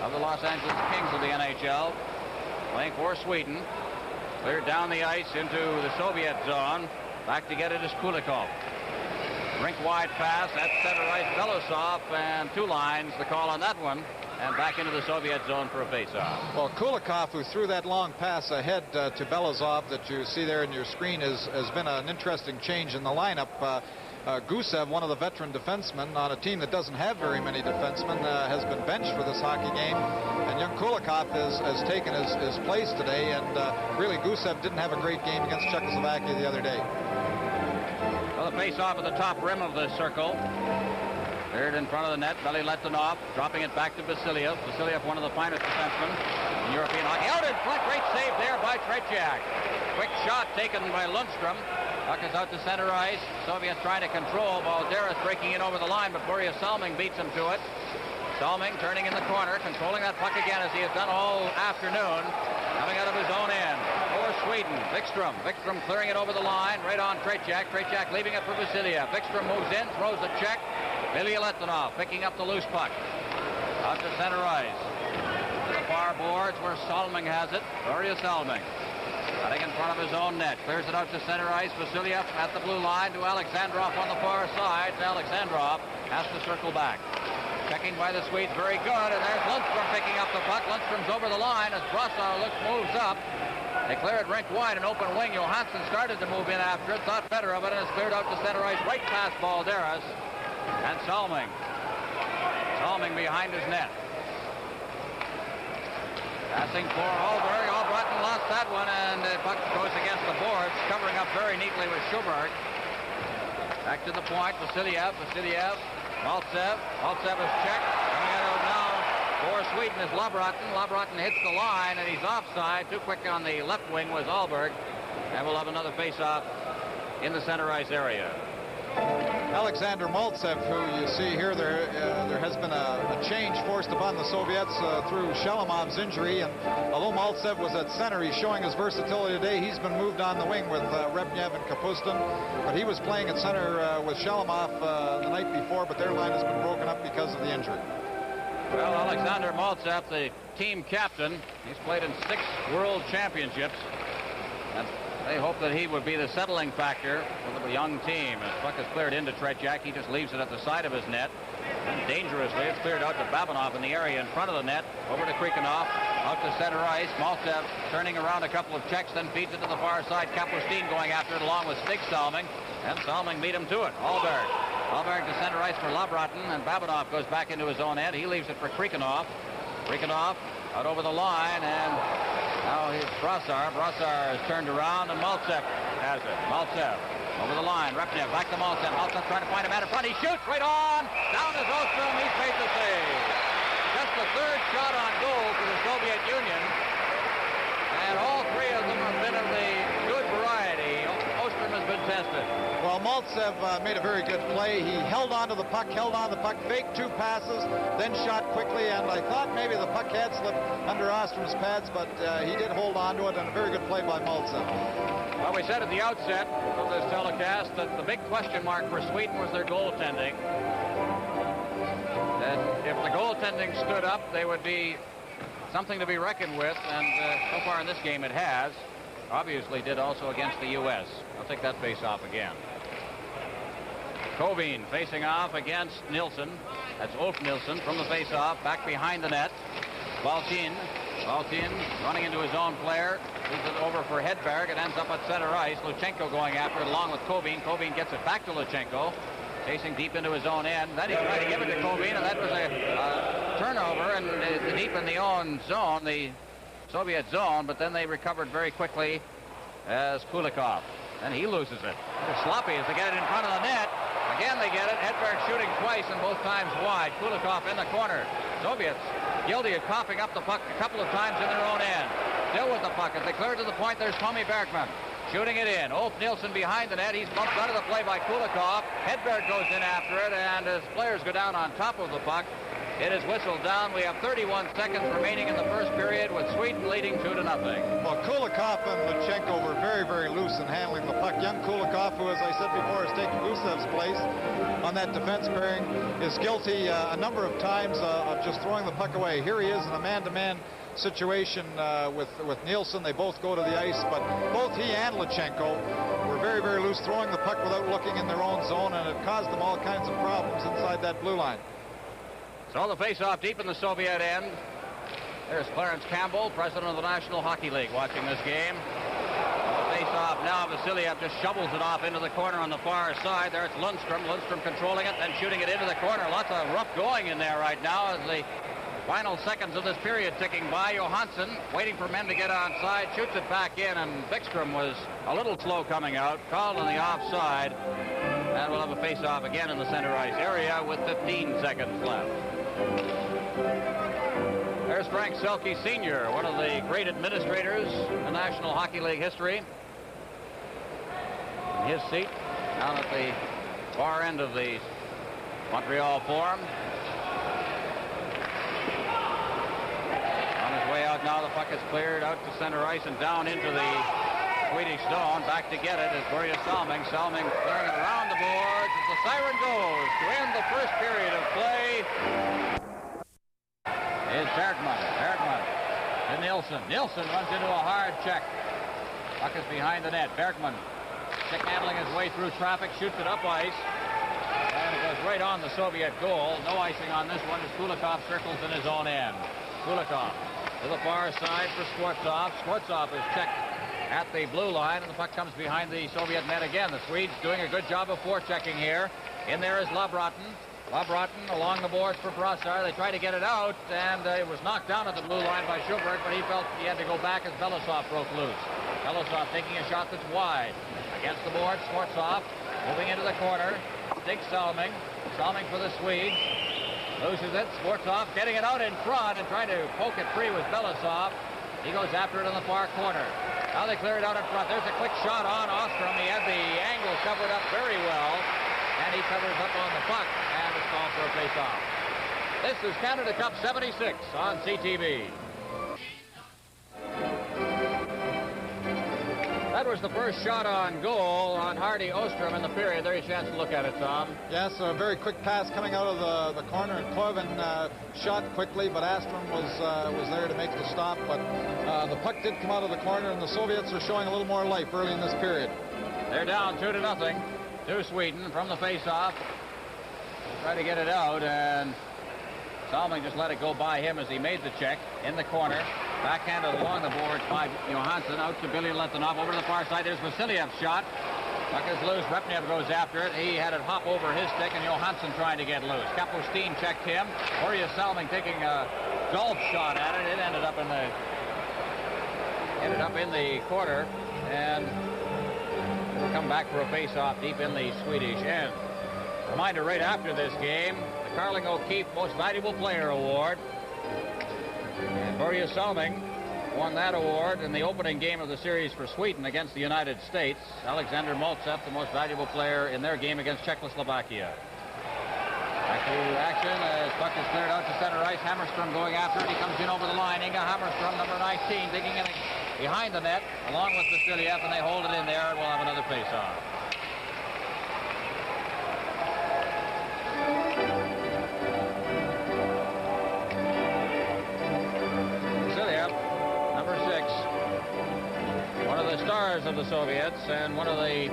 of the Los Angeles Kings of the NHL, playing for Sweden. Cleared down the ice into the Soviet zone. Back to get it is Kulikov. Rink wide pass at center ice, Belousov, and two lines, the call on that one, and back into the Soviet zone for a face-off. Well, Kulikov, who threw that long pass ahead to Belousov that you see there in your screen, has been an interesting change in the lineup. Gusev, one of the veteran defensemen on a team that doesn't have very many defensemen, has been benched for this hockey game, and young Kulikov has taken his place today, and really Gusev didn't have a great game against Czechoslovakia the other day. Well, the face-off at the top rim of the circle. Cleared in front of the net. Belly Letonov dropping it back to Vasiliev. Vasiliev, one of the finest defensemen in European hockey. Out in front. Great save there by Tretiak. Quick shot taken by Lundstrom. Puck is out to center ice. Soviets trying to control. Balderas breaking in over the line, but Börje Salming beats him to it. Salming turning in the corner, controlling that puck again as he has done all afternoon. Coming out of his own end for Sweden. Vikström. Vikström clearing it over the line, right on Tretiak. Tretiak leaving it for Vasiliev. Vikström moves in, throws a check. Ilya Letonov picking up the loose puck. Out to center ice. To the far boards where Salming has it. Börje Salming. Cutting in front of his own net. Clears it out to center ice. Vasiliev at the blue line to Alexandrov on the far side. Alexandrov has to circle back. Checking by the Swedes, very good, and there's Lundstrom picking up the puck. Lundstrom's over the line as Brassar moves up. They clear it rink wide, an open wing. Johansson started to move in after it, thought better of it, and it's cleared out to center ice, right past Balderas. And Salming. Salming behind his net. Passing for Hallberg. Albrotten lost that one, and the puck goes against the boards, covering up very neatly with Schuberg. Back to the point, Vasiliev. Maltsev. Maltsev is checked. Coming out now for Sweden is Labrotten. Labrotten hits the line, and he's offside. Too quick on the left wing was Ahlberg. And we'll have another face-off in the center ice area. Alexander Maltsev, who you see here, there has been a change forced upon the Soviets through Shelemov's injury, and although Maltsev was at center, he's showing his versatility today. He's been moved on the wing with Repnev and Kapustin, but he was playing at center with Shelemov the night before, but their line has been broken up because of the injury. Well, Alexander Maltsev, the team captain, he's played in 6 world championships, and they hope that he would be the settling factor for the young team. As puck is cleared into Tretiak, he just leaves it at the side of his net. And dangerously, it's cleared out to Babinov in the area in front of the net. Over to Krikinov, out to center ice. Maltsev turning around a couple of checks, then feeds it to the far side. Kapustin going after it along with Stig Salming. And Salming beat him to it. Alberg to center ice for Labrotten, and Babinov goes back into his own end. He leaves it for Krikinov. Krikinov out over the line, and now here's Brassard. Brassard is turned around, and Maltsev has it. Maltsev over the line. Repnev back to Maltsev. Maltsev trying to find a man in front. He shoots right on. Down is Ostrom. He's made the save. Just the 3rd shot on goal for the Soviet Union. And all 3 of them have been of the good variety. Ostrom has been tested. Well, Maltsev made a very good play. He held on to the puck, faked 2 passes, then shot quickly, and I thought maybe the puck had slipped under Ostrom's pads, but he did hold on to it, and a very good play by Maltsev. Well, we said at the outset of this telecast that the big question mark for Sweden was their goaltending. That if the goaltending stood up, they would be something to be reckoned with, and so far in this game it has. Obviously did also against the U.S. I'll take that face-off again. Kovin facing off against Nilsson. That's Ulf Nilsson from the face-off, back behind the net. Valtin running into his own player. Leaves it over for Hedberg. It ends up at center ice. Luchenko going after it along with Kovin. Kovin gets it back to Luchenko. Chasing deep into his own end. Then he tried to give it to Kovin, and that was a turnover and deep in the own zone, the Soviet zone, but then they recovered very quickly as Kulikov. And he loses it. They're sloppy as they get it in front of the net. Again they get it. Hedberg shooting twice and both times wide. Kulikov in the corner. Soviets guilty of coughing up the puck a couple of times in their own end. Still with the puck. As they clear it to the point, there's Tommy Bergman shooting it in. Ulf Nilsson behind the net. He's bumped out of the play by Kulikov. Hedberg goes in after it, and as players go down on top of the puck, it is whistled down. We have 31 seconds remaining in the first period with Sweden leading 2-0. Well, Kulikov and Luchenko were very, very loose in handling the puck. Young Kulikov, who, as I said before, has taken Gusev's place on that defense pairing, is guilty a number of times of just throwing the puck away. Here he is in a man-to-man situation with Nilsson. They both go to the ice, but both he and Luchenko were very, very loose, throwing the puck without looking in their own zone, and it caused them all kinds of problems inside that blue line. So the face-off deep in the Soviet end. There's Clarence Campbell, president of the National Hockey League, watching this game. The face-off now. Vasiliev just shovels it off into the corner on the far side. There it's Lundstrom. Lundstrom controlling it, then shooting it into the corner. Lots of rough going in there right now as the final seconds of this period ticking by. Johansson waiting for men to get onside, shoots it back in, and Bäckström was a little slow coming out, called on the offside, and we'll have a face-off again in the center ice area with 15 seconds left. There's Frank Selke Sr., one of the great administrators in National Hockey League history. In his seat down at the far end of the Montreal Forum. On his way out now, the puck is cleared out to center ice and down into the Swedish zone. Back to get it is Börje Salming. Salming clearing it around the boards as the siren goes to end the first period of play. Is Bergman to Nilsson. Nilsson runs into a hard check. Puck is behind the net. Bergman stick handling his way through traffic, shoots it up ice, and it goes right on the Soviet goal. No icing on this one as Kulikov circles in his own end. Kulikov to the far side for Skvortsov. Skvortsov is checked at the blue line, and the puck comes behind the Soviet net again. The Swedes doing a good job of forechecking here. In there is Labrotten. Labrotten along the boards for Brassard. They try to get it out, and it was knocked down at the blue line by Schuberg, but he felt he had to go back as Belousov broke loose. Belousov taking a shot that's wide. Against the board, Skvortsov moving into the corner. Stig Salming. Salming for the Swedes. Loses it. Skvortsov getting it out in front and trying to poke it free with Belousov. He goes after it in the far corner. Now they clear it out in front. There's a quick shot on Ostrom. He had the angle covered up very well. and he covers up on the puck, and it's called for a face-off. This is Canada Cup 76 on CTV. That was the first shot on goal on Hardy Ostrom in the period. There's a chance to look at it, Tom. Yes, a very quick pass coming out of the corner, and Koivu shot quickly, but Ostrom was there to make the stop. But the puck did come out of the corner, and the Soviets are showing a little more life early in this period. They're down 2-0 to Sweden from the face-off. Try to get it out, and Salming just let it go by him as he made the check in the corner. Backhanded along the boards by Johansson, out to Billy Letonov, over to the far side. There's Vasiliev's shot. Puck is loose. Repnev goes after it. He had it hop over his stick, and Johansson trying to get loose. Kapustin checked him. Orius Salming taking a golf shot at it. It ended up in the corner, and will come back for a face-off deep in the Swedish end. Reminder right after this game, the Carling O'Keefe Most Valuable Player Award. And Börje Salming won that award in the opening game of the series for Sweden against the United States. Alexander Maltsev, the most valuable player in their game against Czechoslovakia. Back to action as puck is cleared out to center ice. Hammerstrom going after it. He comes in over the line. Inga Hammerstrom, number 19, digging in behind the net along with Vasiliev, and they hold it in there, and we'll have another face-off. Stars of the Soviets and one of the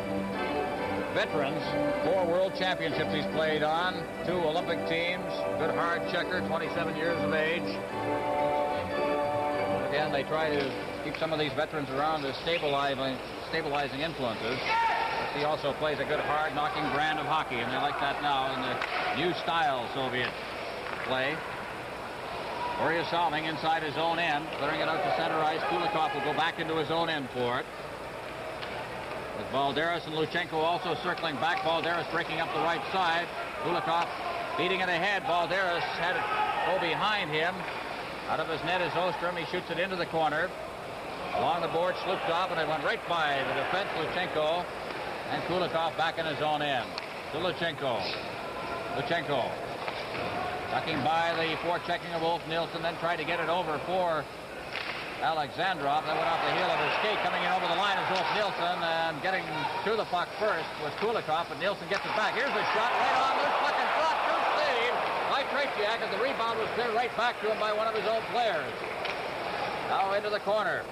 veterans. 4 world championships he's played on, 2 Olympic teams, good hard checker, 27 years of age. Again, they try to keep some of these veterans around as stabilizing influences. He also plays a good hard knocking brand of hockey, and they like that now in the new style Soviet play. Börje Salming inside his own end, clearing it out to center ice. Kulikov will go back into his own end for it. With Valderas and Luchenko also circling back. Valderas breaking up the right side. Kulikov beating it ahead. Valderas had it go behind him. Out of his net is Ostrom. He shoots it into the corner. Along the board, slooped off, and it went right by the defense, Luchenko. And Kulikov back in his own end. To Luchenko. Luchenko. Ducking by the forechecking of Ulf Nilsson, then tried to get it over for Alexandrov. That went off the heel of his skate. Coming in over the line is Ulf Nilsson, and getting to the puck first was Kulikov, but Nilsson gets it back. Here's a shot right on loose puck and shot. Good save by Tretiak, and the rebound was cleared right back to him by one of his own players. Now into the corner.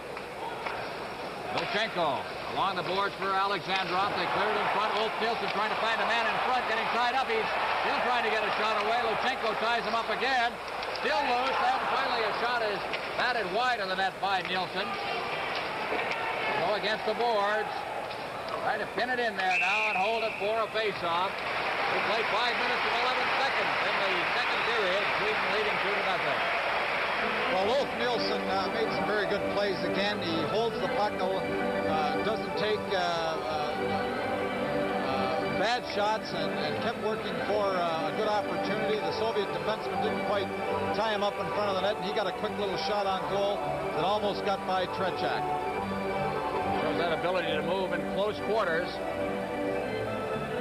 Luchenko along the boards for Alexandrov. They cleared in front. Ulf Nilsson trying to find a man in front, getting tied up. He's still trying to get a shot away. Luchenko ties him up again. Still loose, and finally a shot is batted wide of the net by Nilsson. Go against the boards. Trying to pin it in there now and hold it for a face-off. We played 5 minutes and 11 seconds in the second period. Sweden leading 2-0. Well, Ulf Nilsson made some very good plays again. He holds the puck, doesn't take bad shots, and kept working for a good opportunity. The Soviet defenseman didn't quite tie him up in front of the net, and he got a quick little shot on goal that almost got by Tretiak. Shows that ability to move in close quarters.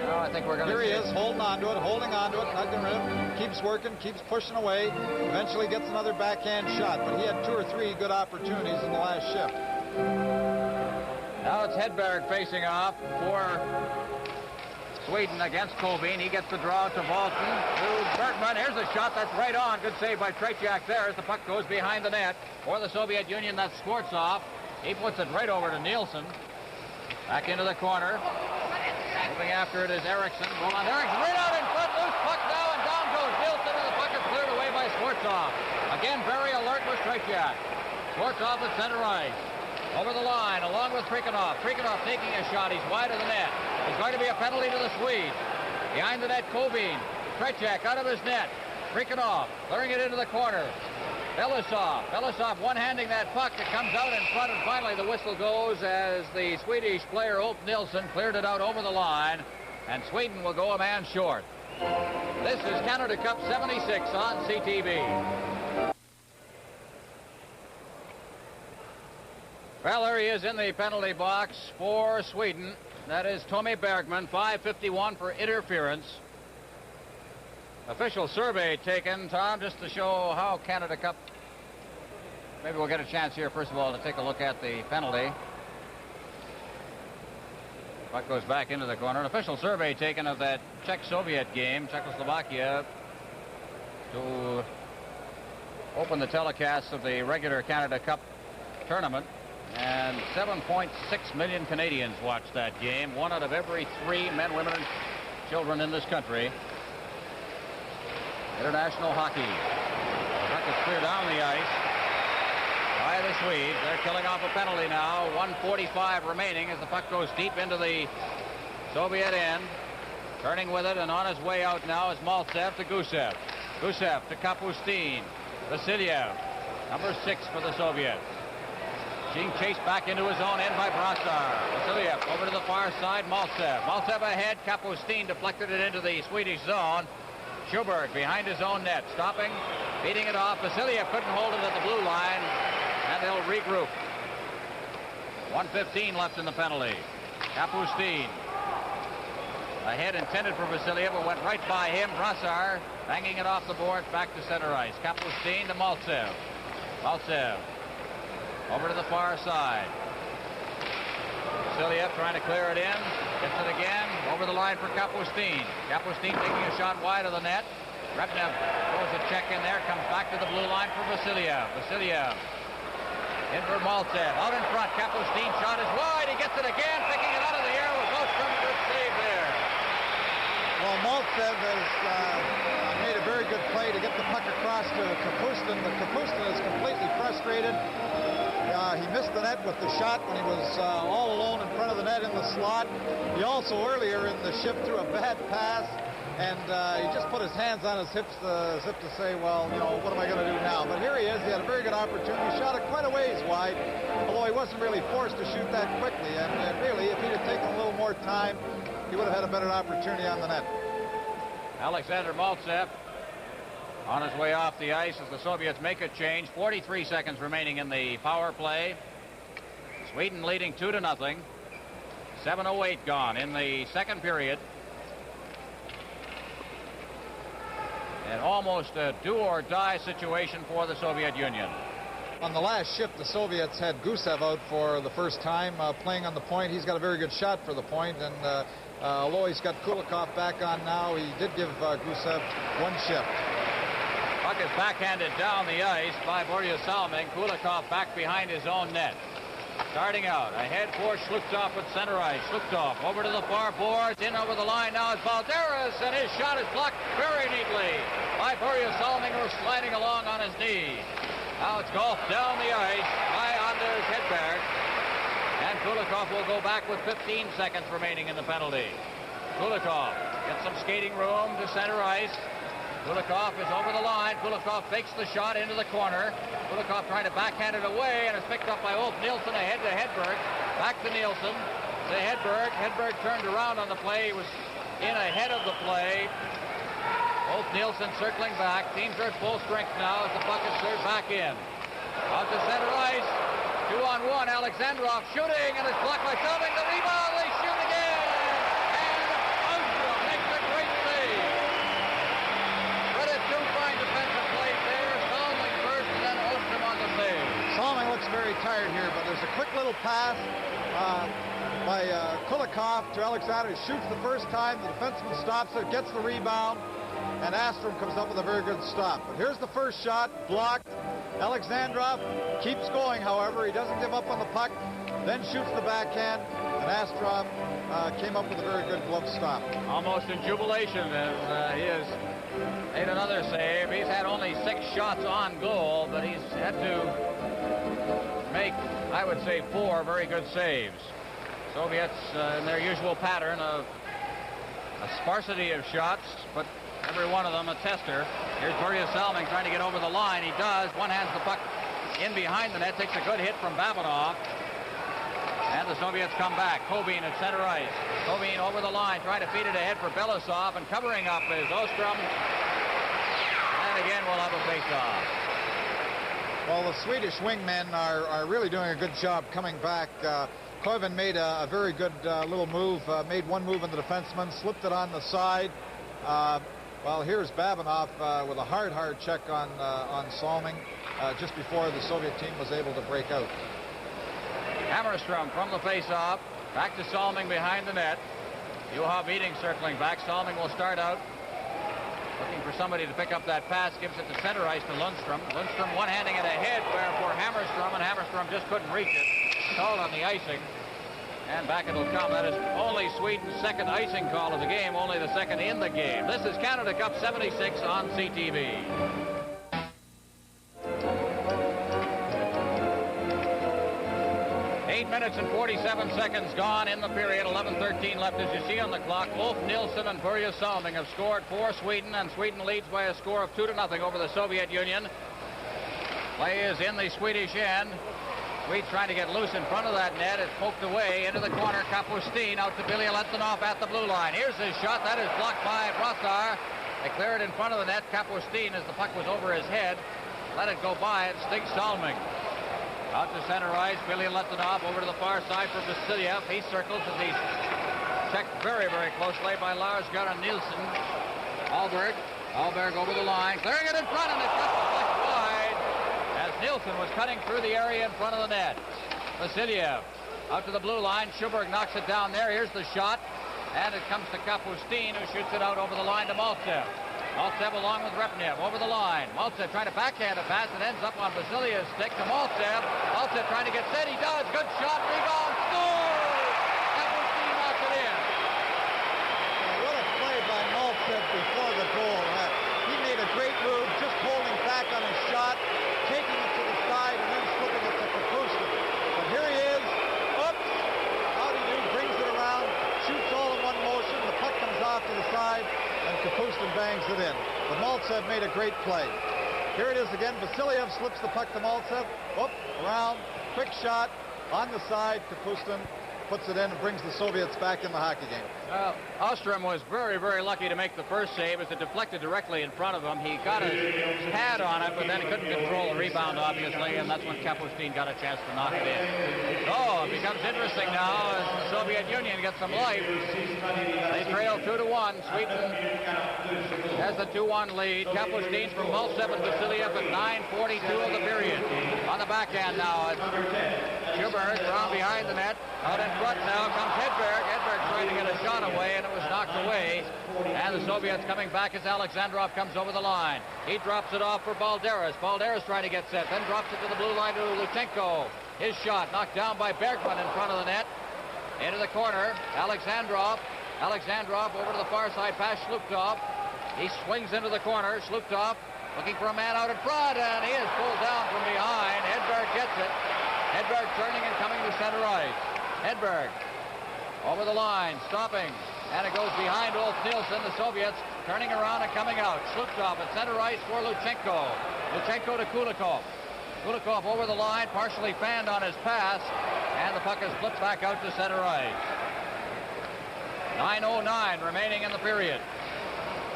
Well, I think we're going to. Here he is, holding on to it, not going to keeps working, keeps pushing away, eventually gets another backhand shot, but he had 2 or 3 good opportunities in the last shift. Now it's Hedberg facing off for Sweden against Kovin. He gets the draw to Walton, to Bergman. Here's a shot that's right on. Good save by Tretiak there as the puck goes behind the net. For the Soviet Union, that's Skvortsov. He puts it right over to Nilsson. Back into the corner. Moving after it is Eriksson. Roland Eriksson right out in front. Loose puck now, and down goes Nilsson, and the puck is cleared away by Skvortsov. Again, very alert was Tretiak. Skvortsov at center ice. Over the line, along with Krikanov. Krikanov taking a shot. He's wide of the net. There's going to be a penalty to the Swedes. Behind the net, Kovin. Tretiak out of his net. Krikanov clearing it into the corner. Belisov one-handing that puck. It comes out in front, and finally the whistle goes as the Swedish player Ulf Nilsson cleared it out over the line, and Sweden will go a man short. This is Canada Cup 76 on CTV. Well, there he is in the penalty box for Sweden. That is Tommy Bergman, 5:51 for interference. Official survey taken, Tom, just to show how Canada Cup. Maybe we'll get a chance here, first of all, to take a look at the penalty. Puck goes back into the corner. An official survey taken of that Czech-Soviet game, Czechoslovakia, to open the telecast of the regular Canada Cup tournament. And 7.6 million Canadians watched that game. 1 out of every 3 men, women, and children in this country. International hockey. The puck is cleared down the ice by the Swedes. They're killing off a penalty now. 1:45 remaining as the puck goes deep into the Soviet end. Turning with it and on his way out now is Maltsev to Gusev. Gusev to Kapustin. Vasilyev, number 6 for the Soviets. Being chased back into his own end by Brassar. Vasilyev over to the far side. Maltsev. Maltsev ahead. Kapustin deflected it into the Swedish zone. Schuberg behind his own net. Stopping. Beating it off. Vasilyev couldn't hold it at the blue line. And they'll regroup. 1:15 left in the penalty. Kapustin. Ahead intended for Vasilyev, but went right by him. Brassar banging it off the boards back to center ice. Kapustin to Maltsev. Maltsev. Over to the far side. Vasilyev trying to clear it in. Gets it again. Over the line for Kapustin. Kapustin taking a shot wide of the net. Repnev throws a check in there. Comes back to the blue line for Vasilyev. Vasilyev. In for Maltsev. Out in front. Kapustin shot is wide. He gets it again. Picking it out of the air with Ostrom. Good save there. Well, Maltsev has made a very good play to get the puck across to Kapustin, but Kapustin is completely frustrated. He missed the net with the shot when he was all alone in front of the net in the slot. He also earlier in the shift threw a bad pass, and he just put his hands on his hips as if to say, well, you know, what am I going to do now? But here he is. He had a very good opportunity. He shot it quite a ways wide, although he wasn't really forced to shoot that quickly. And really, if he'd have taken a little more time, he would have had a better opportunity on the net. Alexander Maltsev on his way off the ice as the Soviets make a change. 43 seconds remaining in the power play. Sweden leading 2-0. 7:08 gone in the second period. And almost a do-or-die situation for the Soviet Union. On the last shift, the Soviets had Gusev out for the first time playing on the point. He's got a very good shot for the point, and although he's got Kulikov back on now, he did give Gusev one shift. Puck is backhanded down the ice by Boris Salming. Kulikov back behind his own net. Starting out, ahead for Shlukov at center ice. Shlukov over to the far boards, in over the line. Now it's Balderas, and his shot is blocked very neatly by Boris Salming, who's sliding along on his knee. Now it's golfed down the ice by Anders Hedberg. And Kulikov will go back with 15 seconds remaining in the penalty. Kulikov gets some skating room to center ice. Kulikov is over the line. Kulikov fakes the shot into the corner. Kulikov trying to backhand it away, and it's picked up by Ulf Nilsson ahead to Hedberg. Back to Nilsson. To Hedberg. Hedberg turned around on the play. He was in ahead of the play. Ulf Nilsson circling back. Teams are at full strength now as the puck is served back in. Out to center ice. 2-on-1. Alexandrov shooting, and it's blocked by Salming. The rebound. They shoot again. And Ostrom makes a great save. Credit two fine defensive plays there. Salming first, and then Ostrom on the save. Salming looks very tired here, but there's a quick little pass by Kulikov to Alexander. He shoots the first time. The defenseman stops it, gets the rebound, and Ostrom comes up with a very good stop. But here's the first shot, blocked. Alexandrov keeps going, however. He doesn't give up on the puck, then shoots the backhand, and Ostrom came up with a very good glove stop. Almost in jubilation as he has made another save. He's had only 6 shots on goal, but he's had to make, I would say, 4 very good saves. Soviets in their usual pattern of a sparsity of shots, but every one of them a tester. Here's Boris Salming trying to get over the line. He does. One hands the puck in behind the net. Takes a good hit from Babinov. And the Soviets come back. Kobin at center ice. Kobin over the line trying to feed it ahead for Belousov. And covering up is Ostrom. And again we'll have a face-off. Well, the Swedish wingmen are really doing a good job coming back. Koivunen made a very good little move, made one move in the defenseman, slipped it on the side. Well, here's Babinov with a hard check on Salming just before the Soviet team was able to break out. Hammerstrom from the face-off. Back to Salming behind the net. Juha Viding circling back. Salming will start out. Looking for somebody to pick up that pass. Gives it to center ice to Lundstrom. Lundstrom one-handing it ahead for Hammerstrom, and Hammerstrom just couldn't reach it. Called on the icing. And back it'll come. That is only Sweden's second icing call of the game, only the second in the game. This is Canada Cup 76 on CTV. Minutes and 47 seconds gone in the period. 11:13 left, as you see on the clock. Ulf Nilsson and Börje Salming have scored for Sweden, and Sweden leads by a score of 2-0 over the Soviet Union. Play is in the Swedish end. Swedes trying to get loose in front of that net. It's poked away into the corner. Kapustin out to Billy Letonov at the blue line. Here's his shot. That is blocked by Brassar. They clear it in front of the net. Kapustin, as the puck was over his head, let it go by. It stinks Salming. Out to center ice, Billy Letonov over to the far side for Vasiliev. He circles as he's checked very closely by Lars-Göran Nilsson. Alberg over the line, clearing it in front, and it cuts the puck wide as Nilsson was cutting through the area in front of the net. Vasiliev out to the blue line. Schuberg knocks it down there. Here's the shot, and it comes to Kapustin, who shoots it out over the line to Maltsev. Maltsev along with Repnev over the line. Maltsev trying to backhand a pass. It ends up on Vasilyev's stick to Maltsev. Maltsev trying to get set. He does. Good shot. Rebound. Score! Kapustin knocks it in. What a play by Maltsev before the goal. He made a great move, just holding back on his shot, taking it to the side, and then slipping it to Kapustin. But here he is. Oops. Howdy do. Brings it around. Shoots all in one motion. The puck comes off to the side, and Kapustin bangs it in. But Maltsev made a great play. Here it is again. Vasiliev slips the puck to Maltsev. Whoop, around, quick shot, on the side. Kapustin puts it in and brings the Soviets back in the hockey game. Ostrom was very lucky to make the first save as it deflected directly in front of him. He got his pad on it, but then he couldn't control the rebound, obviously, and that's when Kapustin got a chance to knock it in. So it becomes interesting now as the Soviet Union gets some life. They trail 2-1. Sweden has the 2-1 lead. Kapustin from Maltsev and Vasiliev at 9:42 of the period. On the backhand now, Schuberg around behind the net. Out in front now comes Hedberg. Hedberg trying to get a shot away, and it was knocked away. And the Soviets coming back as Alexandrov comes over the line. He drops it off for Balderas. Balderas trying to get set, then drops it to the blue line to Luchenko. His shot knocked down by Bergman in front of the net. Into the corner, Alexandrov over to the far side past Shluptov. He swings into the corner. Shluptov looking for a man out in front, and he is pulled down from behind. Hedberg gets it. Hedberg turning and coming to center ice. Hedberg over the line, stopping, and it goes behind Ulf Nilsson. The Soviets turning around and coming out. Shluptov at center ice for Luchenko. Luchenko to Kulikov. Kulikov over the line, partially fanned on his pass, and the puck is flipped back out to center ice. 9:09 remaining in the period.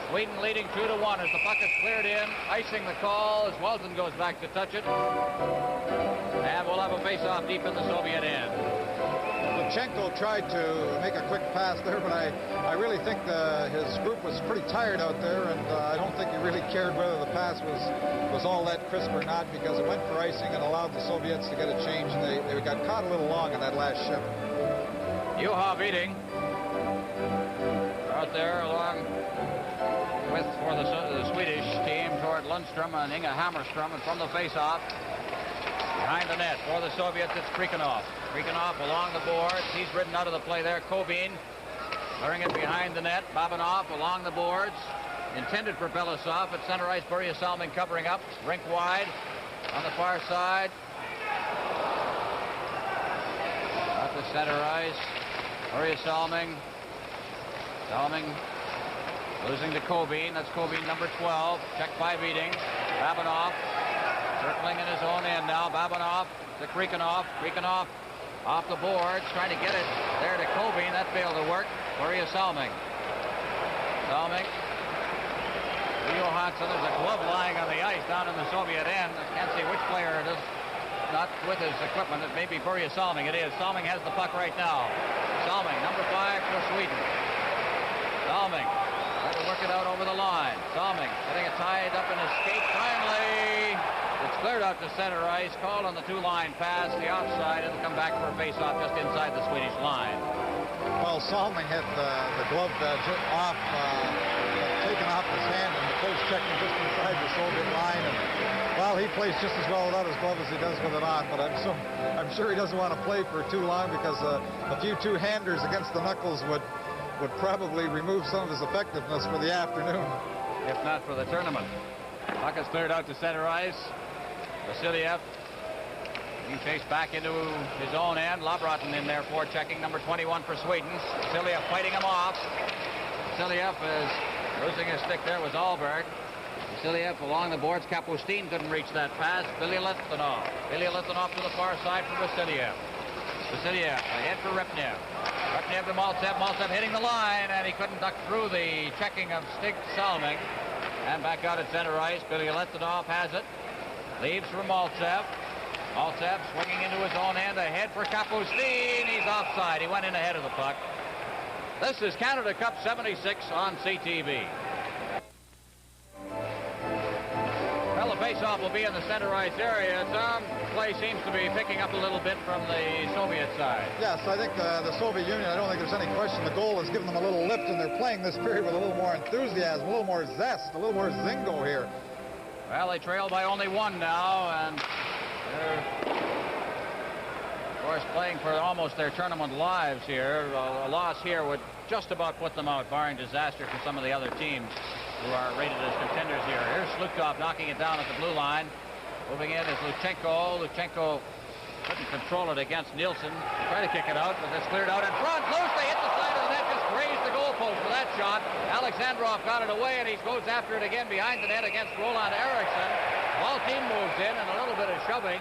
Sweden leading 2-1 as the puck is cleared in. Icing the call as Welton goes back to touch it. And we'll have a face-off deep in the Soviet end. Luchenko tried to make a quick pass there, but I really think his group was pretty tired out there, and I don't think he really cared whether the pass was all that crisp or not, because it went for icing and allowed the Soviets to get a change, and they got caught a little long in that last shift. Juha Viding out there along with for the Swedish team toward Lundstrom and Inge Hammerstrom, and from the face-off behind the net for the Soviets, it's Krikanov. Krikanov along the boards. He's ridden out of the play there. Kobin clearing it behind the net. Babinov along the boards. Intended for Belisov at center ice. Börje Salming covering up. Rink wide on the far side. Out to center ice. Börje Salming. Salming losing to Kobin. That's Kobin number 12. Checked by Viding. Babinov circling in his own end now. Babinov to Krikanov. Krikanov off the boards, trying to get it there to Kobin. That failed to work. Börje Salming. Salming Johansson, there's a glove lying on the ice down in the Soviet end. I can't see which player it is. Not with his equipment. It may be Börje Salming. It is. Salming has the puck right now. Salming, number 5 for Sweden. Salming trying to work it out over the line. Salming getting it tied up in his skate finally. It's cleared out to center ice. Called on the 2-line pass. The offside. It'll come back for a face-off just inside the Swedish line. Well, Salming had the glove off, taken off his hand, and the coach checking just inside the Soviet line. And, well, he plays just as well without his glove as he does with it on, but I'm sure he doesn't want to play for too long, because a few two-handers against the knuckles would probably remove some of his effectiveness for the afternoon. If not for the tournament. Puck is cleared out to center ice. Vasiliev being chased back into his own end. Labrotten in there for checking, number 21 for Sweden. Vasiliev fighting him off. Vasiliev is losing his stick there. Was Alberg. Vasiliev along the boards. Kapustin couldn't reach that pass. Billy Litvinov. Billy Litvinov to the far side for Vasiliev. Vasiliev ahead for Ripnev. Ripnev to Maltsev. Maltsev hitting the line, and he couldn't duck through the checking of Stig Salming. And back out at center ice. Billy Litvinov has it. Leaves for Maltsev. Maltsev swinging into his own end. Ahead for Kapustin. He's offside. He went in ahead of the puck. This is Canada Cup 76 on CTV. Well, the faceoff will be in the center ice area. Some play seems to be picking up a little bit from the Soviet side. Yes, I think the Soviet Union, I don't think there's any question. The goal has given them a little lift, and they're playing this period with a little more enthusiasm, a little more zest, a little more zingo here. Well, they trail by only 1 now, and they're, of course, playing for almost their tournament lives here. A loss here would just about put them out, barring disaster for some of the other teams who are rated as contenders here. Here's Slutkov knocking it down at the blue line. Moving in is Luchenko. Luchenko couldn't control it against Nielsen. Try to kick it out, but it's cleared out in front. Loose, they hit the side of the net, just grazed the goalpost for that shot. Alexandrov got it away, and he goes after it again behind the net against Roland Eriksson. Valtin moves in, and a little bit of shoving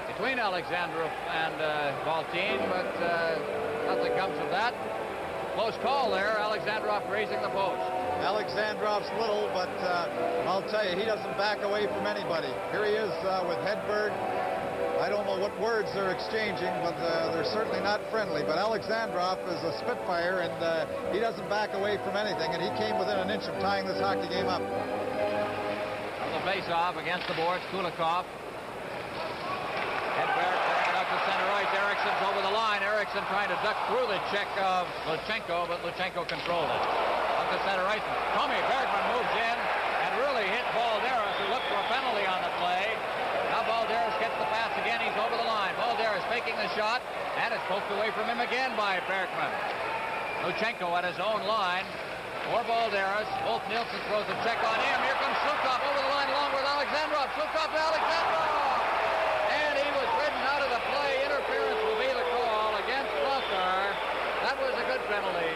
between Alexandrov and Valtin, but nothing comes of that. Close call there. Alexandrov grazing the post. Alexandrov's little, but I'll tell you, he doesn't back away from anybody. Here he is with Hedberg. I don't know what words they're exchanging, but they're certainly not friendly. But Alexandrov is a Spitfire, and he doesn't back away from anything, and he came within an inch of tying this hockey game up. On the face-off against the boards, Kulikov. Hedberg putting it up to center ice. Eriksson's over the line. Eriksson trying to duck through the check of Luchenko, but Luchenko controlled it. Up to center ice. Tommy Bergman moves in and really hit Balderas, who looked for a penalty on the play. Now Balderas gets the pass again. He's over the line. Balderas faking the shot, and it's poked away from him again by Bergman. Luchenko at his own line. For Balderas. Wolf Nielsen throws a check on him. Here comes Slutkov over the line along with Alexandrov. Slutkov to Alexandrov. And he was ridden out of the play. Interference will be the call against Brassar. That was a good penalty.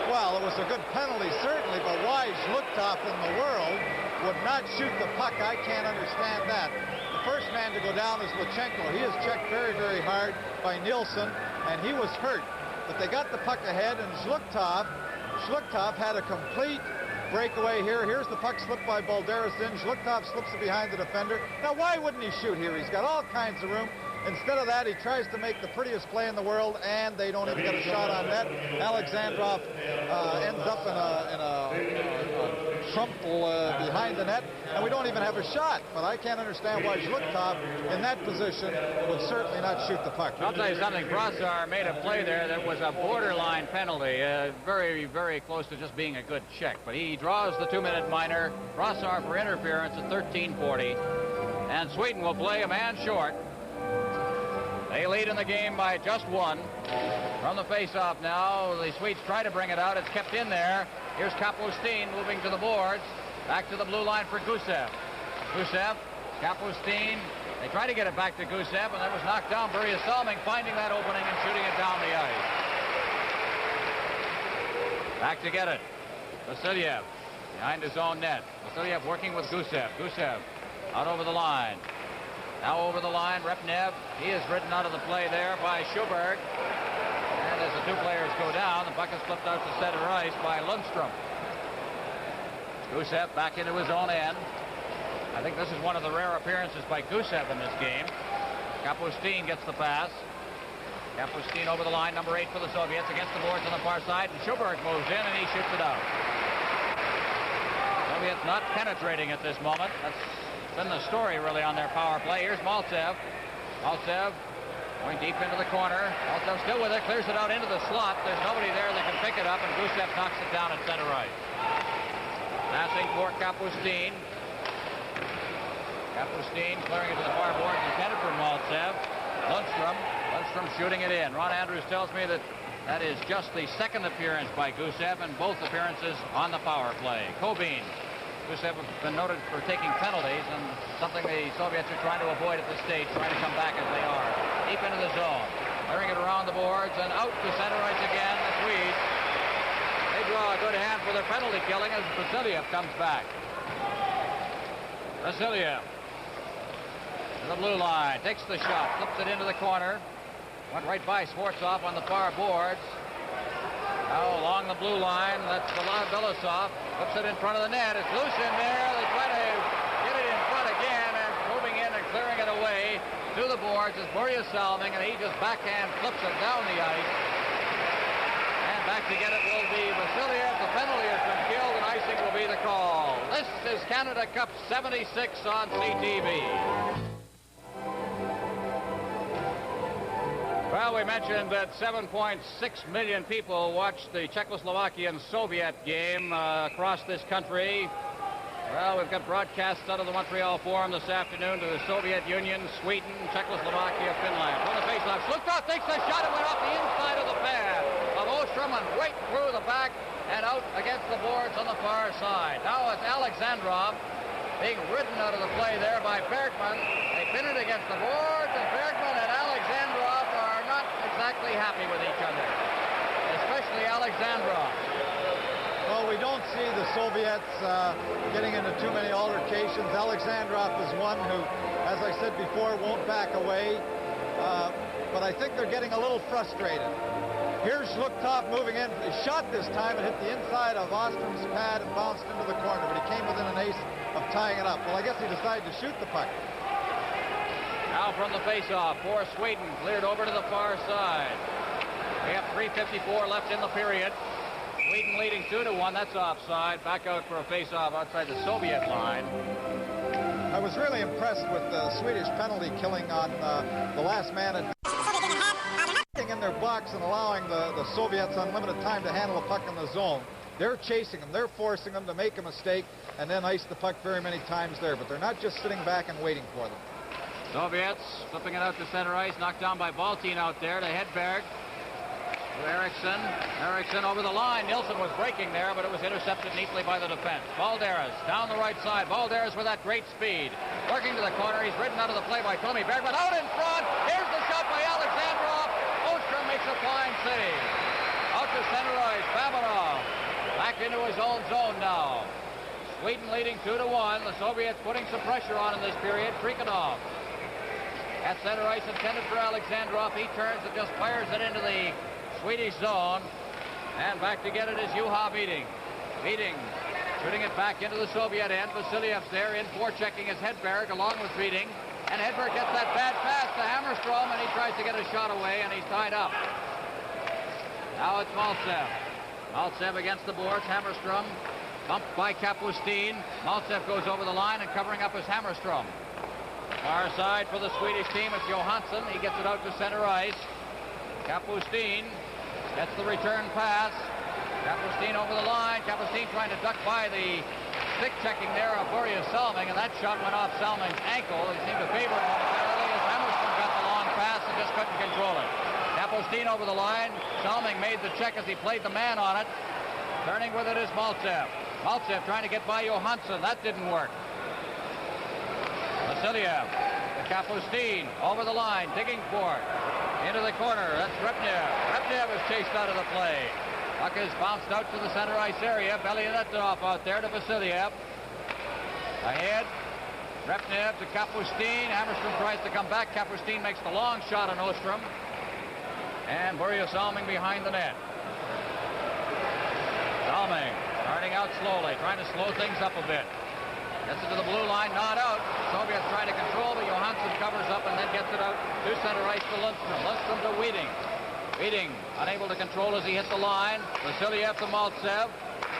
Well, it was a good penalty, certainly, but why Zluktov in the world would not shoot the puck? I can't understand that. The first man to go down is Luchenko. He is checked very, very hard by Nielsen, and he was hurt. But they got the puck ahead, and Zluktov had a complete breakaway here. Here's the puck slipped by Balderas in. Zluktov slips it behind the defender. Now, why wouldn't he shoot here? He's got all kinds of room. Instead of that, he tries to make the prettiest play in the world, and they don't even get a shot on net. Alexandrov ends up in a crumple behind the net, and we don't even have a shot. But I can't understand why Zluktov, in that position, would certainly not shoot the puck. I'll tell you something. Brassar made a play there that was a borderline penalty. Very, very close to just being a good check. But he draws the 2-minute minor. Brassar for interference at 13:40. And Sweden will play a man short. They lead in the game by just 1. From the face-off now, the Swedes try to bring it out. It's kept in there. Here's Kapustin moving to the boards. Back to the blue line for Gusev. Gusev, Kapustin. They try to get it back to Gusev, and that was knocked down. Börje Salming finding that opening and shooting it down the ice. Back to get it. Vasiliev behind his own net. Vasiliev working with Gusev. Gusev out over the line. Now over the line, Repnev. He is ridden out of the play there by Schuberg. And as the 2 players go down, the puck is flipped out to center ice by Lundstrom. Gusev back into his own end. I think this is one of the rare appearances by Gusev in this game. Kapustin gets the pass. Kapustin over the line, number 8 for the Soviets, against the boards on the far side, and Schuberg moves in and he shoots it out. Soviets not penetrating at this moment. That's been the story really on their power play. Here's Maltsev. Maltsev going deep into the corner. Maltsev still with it, clears it out into the slot. There's nobody there that can pick it up, and Gusev knocks it down at center right. Passing for Kapustin. Kapustin clearing it to the far boards, intended for Maltsev. Lundstrom shooting it in. Ron Andrews tells me that that is just the second appearance by Gusev, and both appearances on the power play. Kobin. Gusev have been noted for taking penalties, and something the Soviets are trying to avoid at this stage, trying to come back as they are. Deep into the zone. Clearing it around the boards, and out to center ice again. The Swedes. They draw a good hand for their penalty killing as Vasiliev comes back. Vasiliev. To the blue line. Takes the shot. Flips it into the corner. Went right by Swartzov on the far boards. Now along the blue line, that's Belousov. Puts it in front of the net. It's loose in there. They try to get it in front again, and moving in and clearing it away to the boards is Boris Salming, and he just backhand flips it down the ice. And back to get it will be Vasiliev. The penalty has been killed, and icing will be the call. This is Canada Cup 76 on CTV. Well, we mentioned that 7.6 million people watched the Czechoslovakian-Soviet game across this country. Well, we've got broadcasts out of the Montreal Forum this afternoon to the Soviet Union, Sweden, Czechoslovakia, Finland. From the faceoff, Slukov takes the shot and went off the inside of the pad of Ostrom and right through the back and out against the boards on the far side. Now it's Alexandrov being ridden out of the play there by Bergman. They pin it against the boards, and Bergman and Alexandrov are not exactly happy with each other, especially Alexandrov. Well, we don't see the Soviets getting into too many altercations. Alexandrov is one who, as I said before, won't back away. But I think they're getting a little frustrated. Here's Luktov moving in. He shot this time and hit the inside of Ostrom's pad and bounced into the corner, but he came within an ace of tying it up. Well, I guess he decided to shoot the puck. Now from the faceoff for Sweden, cleared over to the far side. We have 3:54 left in the period. Sweden leading 2-1. That's offside. Back out for a faceoff outside the Soviet line. I was really impressed with the Swedish penalty killing on the last man and in their box and allowing the Soviets unlimited time to handle the puck in the zone. They're chasing them. They're forcing them to make a mistake and then ice the puck very many times there. But they're not just sitting back and waiting for them. Soviets flipping it out to center ice. Knocked down by Baltin out there to Hedberg. To Eriksson. Eriksson over the line. Nilsson was breaking there, but it was intercepted neatly by the defense. Balderas down the right side. Balderas with that great speed. Working to the corner. He's ridden out of the play by Tommy Bergman. Out in front. Here's the shot by Alexandrov. Ostrom makes a fine save. Out to center ice. Babanov. Back into his own zone now. Sweden leading 2-1. The Soviets putting some pressure on in this period. Krikanov. At center ice intended for Alexandrov. He turns and just fires it into the Swedish zone. And back to get it is Juha Viding. Viding shooting it back into the Soviet end. Vasiliev's there in for checking his Hedberg along with Viding. And Hedberg gets that bad pass to Hammerstrom, and he tries to get a shot away, and he's tied up. Now it's Maltsev. Maltsev against the boards. Hammerstrom bumped by Kapustin. Maltsev goes over the line, and covering up is Hammerstrom. Far side for the Swedish team, it's Johansson. He gets it out to center ice. Kapustin gets the return pass. Kapustin over the line. Kapustin trying to duck by the stick checking there of Boris Salming, and that shot went off Salming's ankle. He seemed to favor it momentarily as Hammerstrom got the long pass and just couldn't control it. Kapustin over the line. Salming made the check as he played the man on it. Turning with it is Maltsev. Maltsev trying to get by Johansson. That didn't work. Vasiliev to Kapustin over the line, digging for it. Into the corner. That's Repnev. Repnev is chased out of the play. Puck is bounced out to the center ice area. Belianetov out there to Vasiliev. Ahead. Repnev to Kapustin. Hammerstrom tries to come back. Kapustin makes the long shot on Ostrom. And Boris Salming behind the net. Salming Starting out slowly, trying to slow things up a bit. Gets it to the blue line, not out. Soviets trying to control, but Johansson covers up and then gets it out to center ice to Lundstrom. Lundstrom to Wheating. Wheating unable to control as he hit the line. Vasiliev to Maltsev.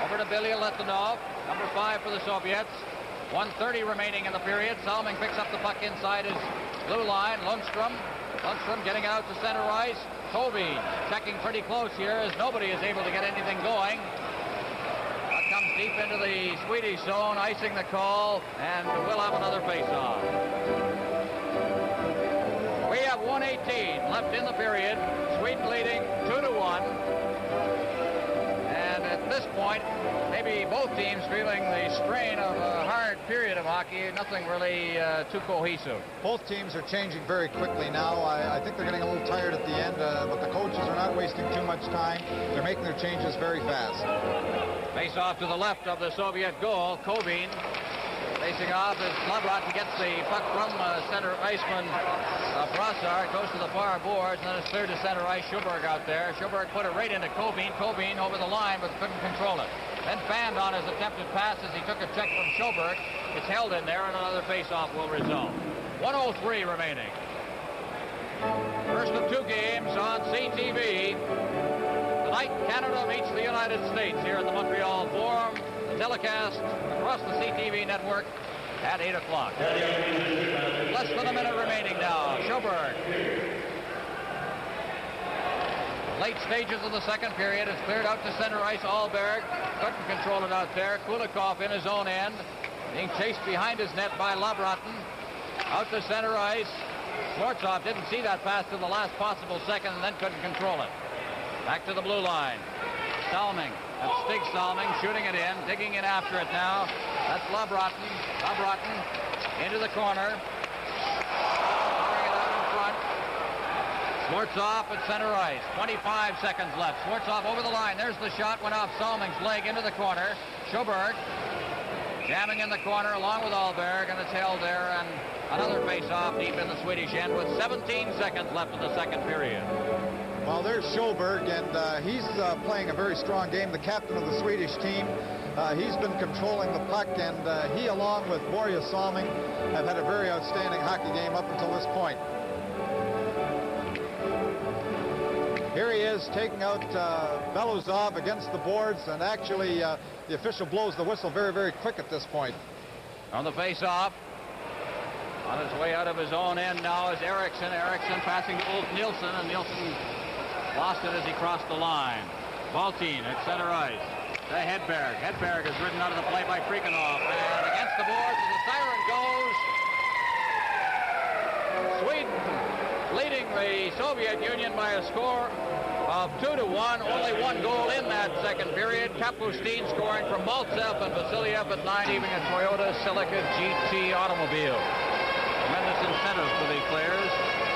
Over to Billy Letinov. Number 5 for the Soviets. 1:30 remaining in the period. Salming picks up the puck inside his blue line. Lundstrom getting out to center ice. Tovey checking pretty close here as nobody is able to get anything going. Comes deep into the Swedish zone, icing the call, and we'll have another face-off. We have 1:18 left in the period. Sweden leading 2-1. And at this point, maybe both teams feeling the strain of a hard period of hockey. Nothing really too cohesive. Both teams are changing very quickly now. I think they're getting a little tired at the end, but the coaches are not wasting too much time. They're making their changes very fast. Face off to the left of the Soviet goal. Kovin facing off as Labrat gets the puck from center iceman Brassard. Goes to the far boards, and then it's cleared to center ice. Schuberg out there. Schuberg put it right into Kovin. Kovin over the line, but couldn't control it. Then fanned on his attempted pass as he took a check from Schuberg. It's held in there, and another face-off will resume. 1:03 remaining. First of 2 games on CTV. Tonight, Canada meets the United States here at the Montreal Forum. The telecast across the CTV network at 8 o'clock. Less than a minute remaining now. Schuberg. Late stages of the second period. It's cleared out to center ice. Alberg couldn't control it out there. Kulikov in his own end. Being chased behind his net by Labratin. Out to center ice. Schwartzov didn't see that pass to the last possible second and then couldn't control it. Back to the blue line. Salming. That's Stig Salming shooting it in, digging in after it now. That's Labratin. Labratin into the corner. Firing it out in front. Schwartzov at center ice. 25 seconds left. Schwartzov over the line. There's the shot. Went off Salming's leg into the corner. Schuberg jamming in the corner along with Alberg, and it's held there. And another face-off deep in the Swedish end with 17 seconds left in the second period. Well, there's Schuberg, and he's playing a very strong game. The captain of the Swedish team. He's been controlling the puck, and he, along with Borja Salming, have had a very outstanding hockey game up until this point. Here he is taking out Belozov against the boards, and actually the official blows the whistle very, very quick at this point. On the face-off, on his way out of his own end now is Eriksson. Eriksson passing to Ulf Nilsson, and Nilsson lost it as he crossed the line. Baltin at center ice. To Hedberg. Hedberg is ridden out of the play by Freakinov. And against the boards as the siren goes. Sweden leading the Soviet Union by a score of 2-1. Only 1 goal in that second period. Kapustin scoring from Maltsev and Vasiliev at 9, even a Toyota Celica GT automobile. Tremendous incentive for the players.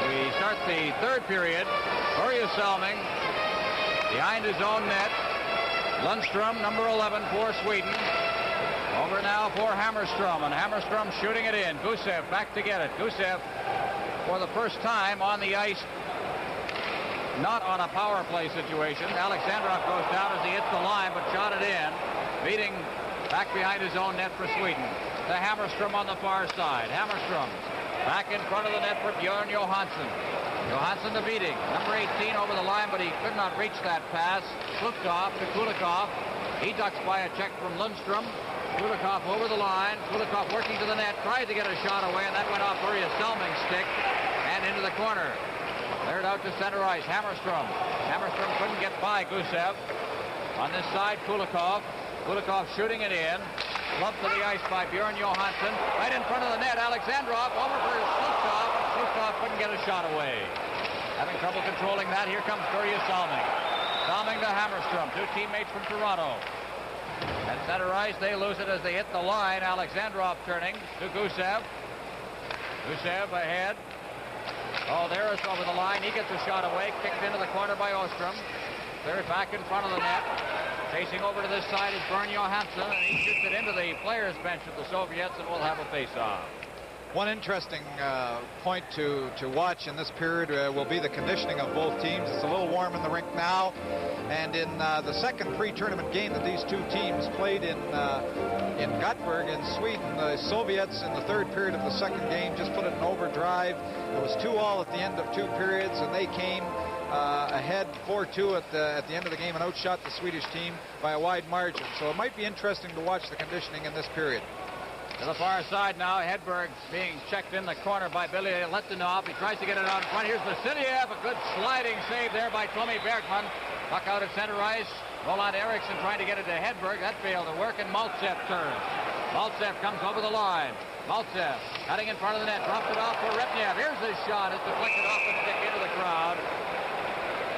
We start the third period. Borja Salming behind his own net. Lundstrom, number 11 for Sweden. Over now for Hammerstrom, and Hammerstrom shooting it in. Gusev back to get it. Gusev, for the first time on the ice, not on a power play situation. Alexandrov goes down as he hits the line, but shot it in. Beating back behind his own net for Sweden. To Hammerstrom on the far side. Hammerstrom back in front of the net for Björn Johansson. Johansson to Beating. Number 18 over the line, but he could not reach that pass. Slukov to Kulikov. He ducks by a check from Lundstrom. Kulikov over the line. Kulikov working to the net. Tried to get a shot away, and that went off Borja Salming's stick and into the corner. Cleared out to center ice. Hammerstrom. Hammerstrom couldn't get by Gusev. On this side, Kulikov. Kulikov shooting it in. Lumped to the ice by Björn Johansson. Right in front of the net, Alexandrov over for Slukov. Slukov couldn't get a shot away. Having trouble controlling that, here comes Borja Salming. Salming to Hammerstrom, 2 teammates from Toronto. At center ice, they lose it as they hit the line. Alexandrov turning to Gusev. Gusev ahead. Oh, there is over the line. He gets a shot away. Kicked into the corner by Ostrom. Cleared back in front of the net. Chasing over to this side is Björn Johansson, and he shoots it into the players' bench of the Soviets, and we'll have a face-off. One interesting point to watch in this period will be the conditioning of both teams. It's a little warm in the rink now, and in the second pre-tournament game that these two teams played in Gothenburg in Sweden, the Soviets in the third period of the second game just put it in overdrive. It was 2-2 at the end of 2 periods, and they came ahead 4-2 at the end of the game and outshot the Swedish team by a wide margin. So it might be interesting to watch the conditioning in this period. To the far side now, Hedberg being checked in the corner by Billy Letinov. He tries to get it out in front. Here's Vasiliev, a good sliding save there by Tommy Bergman. Puck out at center ice. Roland Eriksson trying to get it to Hedberg. That failed to work, and Maltsev turns. Maltsev comes over the line. Maltsev cutting in front of the net, dropped it off for Repnev. Here's his shot. It's deflected off the stick into the crowd.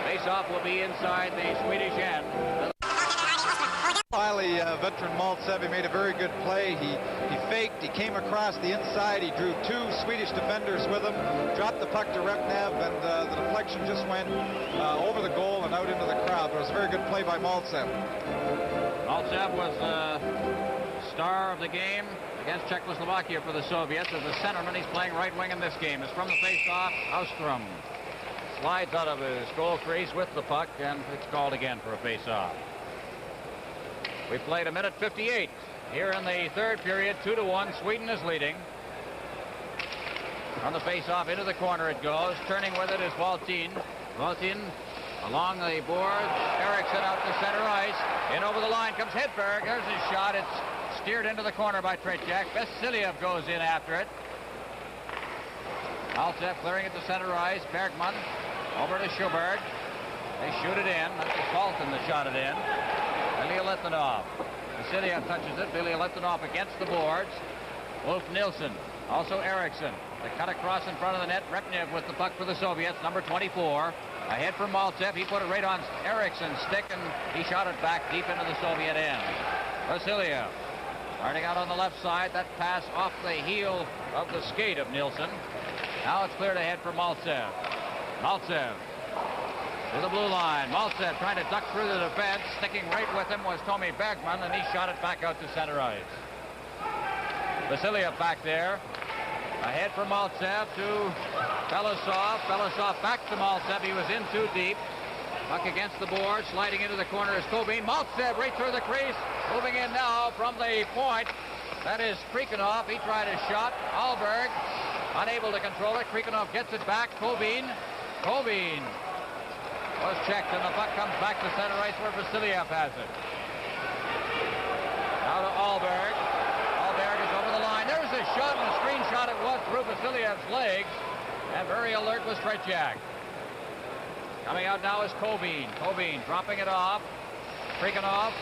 Face-off will be inside the Swedish end. Finally, veteran Maltsev, he made a very good play. He faked, he came across the inside, he drew 2 Swedish defenders with him, dropped the puck to Repnev, and the deflection just went over the goal and out into the crowd. But it was a very good play by Maltsev. Maltsev was the star of the game against Czechoslovakia for the Soviets. As a centerman, he's playing right wing in this game. It's from the face-off. Ostrom slides out of his goal crease with the puck, and it's called again for a face-off. We played a minute 58 here in the third period. 2-1. Sweden is leading. On the face-off into the corner it goes. Turning with it is Valtin. Valtin along the boards. Eriksson out to center ice. In over the line comes Hedberg. There's his shot. It's steered into the corner by Tretiak. Vasiliev goes in after it. Maltsev clearing it to center ice. Bergman over to Schubert. They shoot it in. That's Valtin that shot it in. Billy Letinov. Vasiliev touches it. Billy Letinov against the boards. Wolf Nilsson. Also Eriksson. They cut across in front of the net. Repnev with the puck for the Soviets. Number 24. Ahead from Maltsev. He put it right on Eriksson's stick, and he shot it back deep into the Soviet end. Vasiliev starting out on the left side. That pass off the heel of the skate of Nilsson. Now it's cleared ahead for Maltsev. Maltsev to the blue line. Maltsev trying to duck through the defense. Sticking right with him was Tommy Bergman, and he shot it back out to center ice. Vasiliev back there. Ahead for Maltsev to Belousov. Belousov back to Maltsev. He was in too deep. Puck against the board. Sliding into the corner is Kobin. Maltsev right through the crease. Moving in now from the point. That is Krikanov. He tried a shot. Alberg unable to control it. Krikanov gets it back. Kobin was checked, and the puck comes back to center ice where Vasiliev has it. Now to Alberg. Alberg is over the line. There's a shot, and a screen shot it was through Vasiliev's legs. And very alert was Tretiak. Coming out now is Kobin. Kobin dropping it off. Krikanov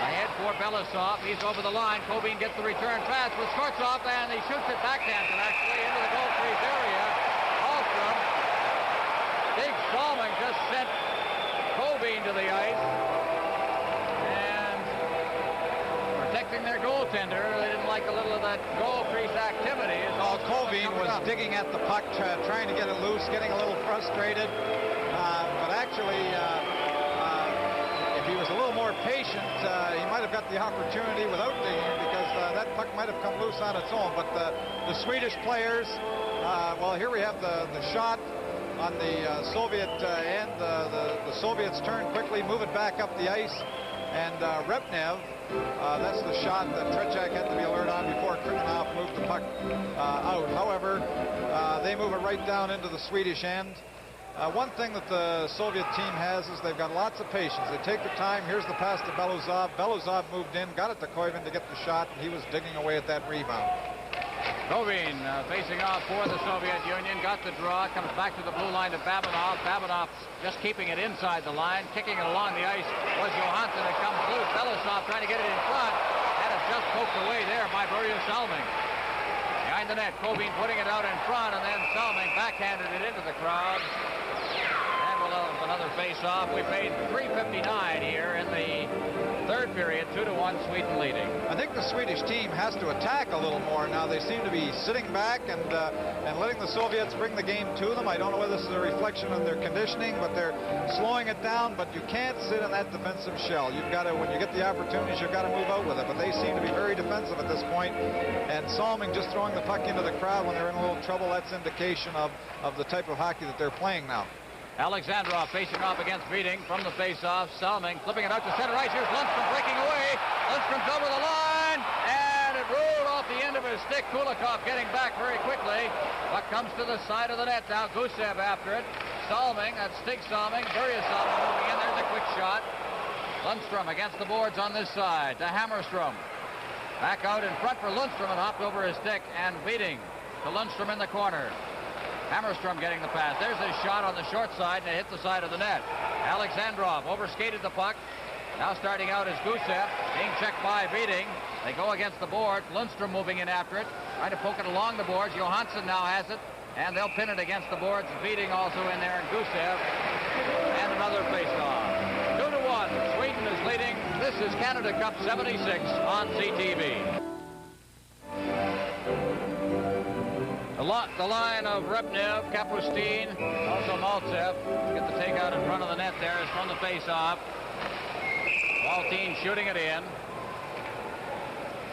ahead for Belousov. He's over the line. Kobin gets the return pass with Skvortsov, and he shoots it backhanded actually into the goal crease area. Alstrom. Big Salming just sent Kobin to the ice. And protecting their goaltender. They didn't like a little of that goal crease activity. Kobin was digging at the puck, trying to get it loose, getting a little frustrated. But actually, if he was a little more patient, he might have got the opportunity without digging, because that puck might have come loose on its own. But the Swedish players, well, here we have the shot on the Soviet end. The Soviets turn quickly, move it back up the ice, and Repnev, that's the shot that Tretiak had to be alert on before Krikanov moved the puck out. However, they move it right down into the Swedish end. One thing that the Soviet team has is they've got lots of patience. They take the time. Here's the pass to Belousov. Belousov moved in, got it to Koivu to get the shot, and he was digging away at that rebound. Kobin facing off for the Soviet Union, got the draw, comes back to the blue line to Babinov. Babinov just keeping it inside the line, kicking it along the ice was Johansson. It comes loose. Belousov trying to get it in front, and it's just poked away there by Börje Salming. Behind the net, Kobin putting it out in front, and then Salming backhanded it into the crowd. And we'll have another face-off. We played 3:59 here in the third period. 2-1 Sweden leading. I think the Swedish team has to attack a little more now. They seem to be sitting back and letting the Soviets bring the game to them. I don't know whether this is a reflection of their conditioning, but they're slowing it down. But you can't sit in that defensive shell. You've got to, when you get the opportunities, you've got to move out with it. But they seem to be very defensive at this point. And Salming just throwing the puck into the crowd when they're in a little trouble, that's indication of the type of hockey that they're playing now. Alexandrov facing off against Beating from the face-off. Salming flipping it out to center ice. Here's Lundstrom breaking away. Lundstrom's over the line, and it rolled off the end of his stick. Kulikov getting back very quickly. Puck comes to the side of the net now. Gusev after it. Salming, that's Stig Salming. Börje Salming moving in. There's a quick shot. Lundstrom against the boards on this side to Hammerstrom. Back out in front for Lundstrom, and hopped over his stick, and Beating to Lundstrom in the corner. Hammerstrom getting the pass. There's his shot on the short side, and it hit the side of the net. Alexandrov overskated the puck. Now starting out is Gusev, being checked by Beating. They go against the board. Lundstrom moving in after it, trying to poke it along the boards. Johansson now has it, and they'll pin it against the boards. Beating also in there, and Gusev, and another face-off. 2-1. Sweden is leading. This is Canada Cup 76 on CTV. The line of Repnev, Kapustin, also Maltsev. Get the takeout in front of the net there is from the face-off. Maltin shooting it in.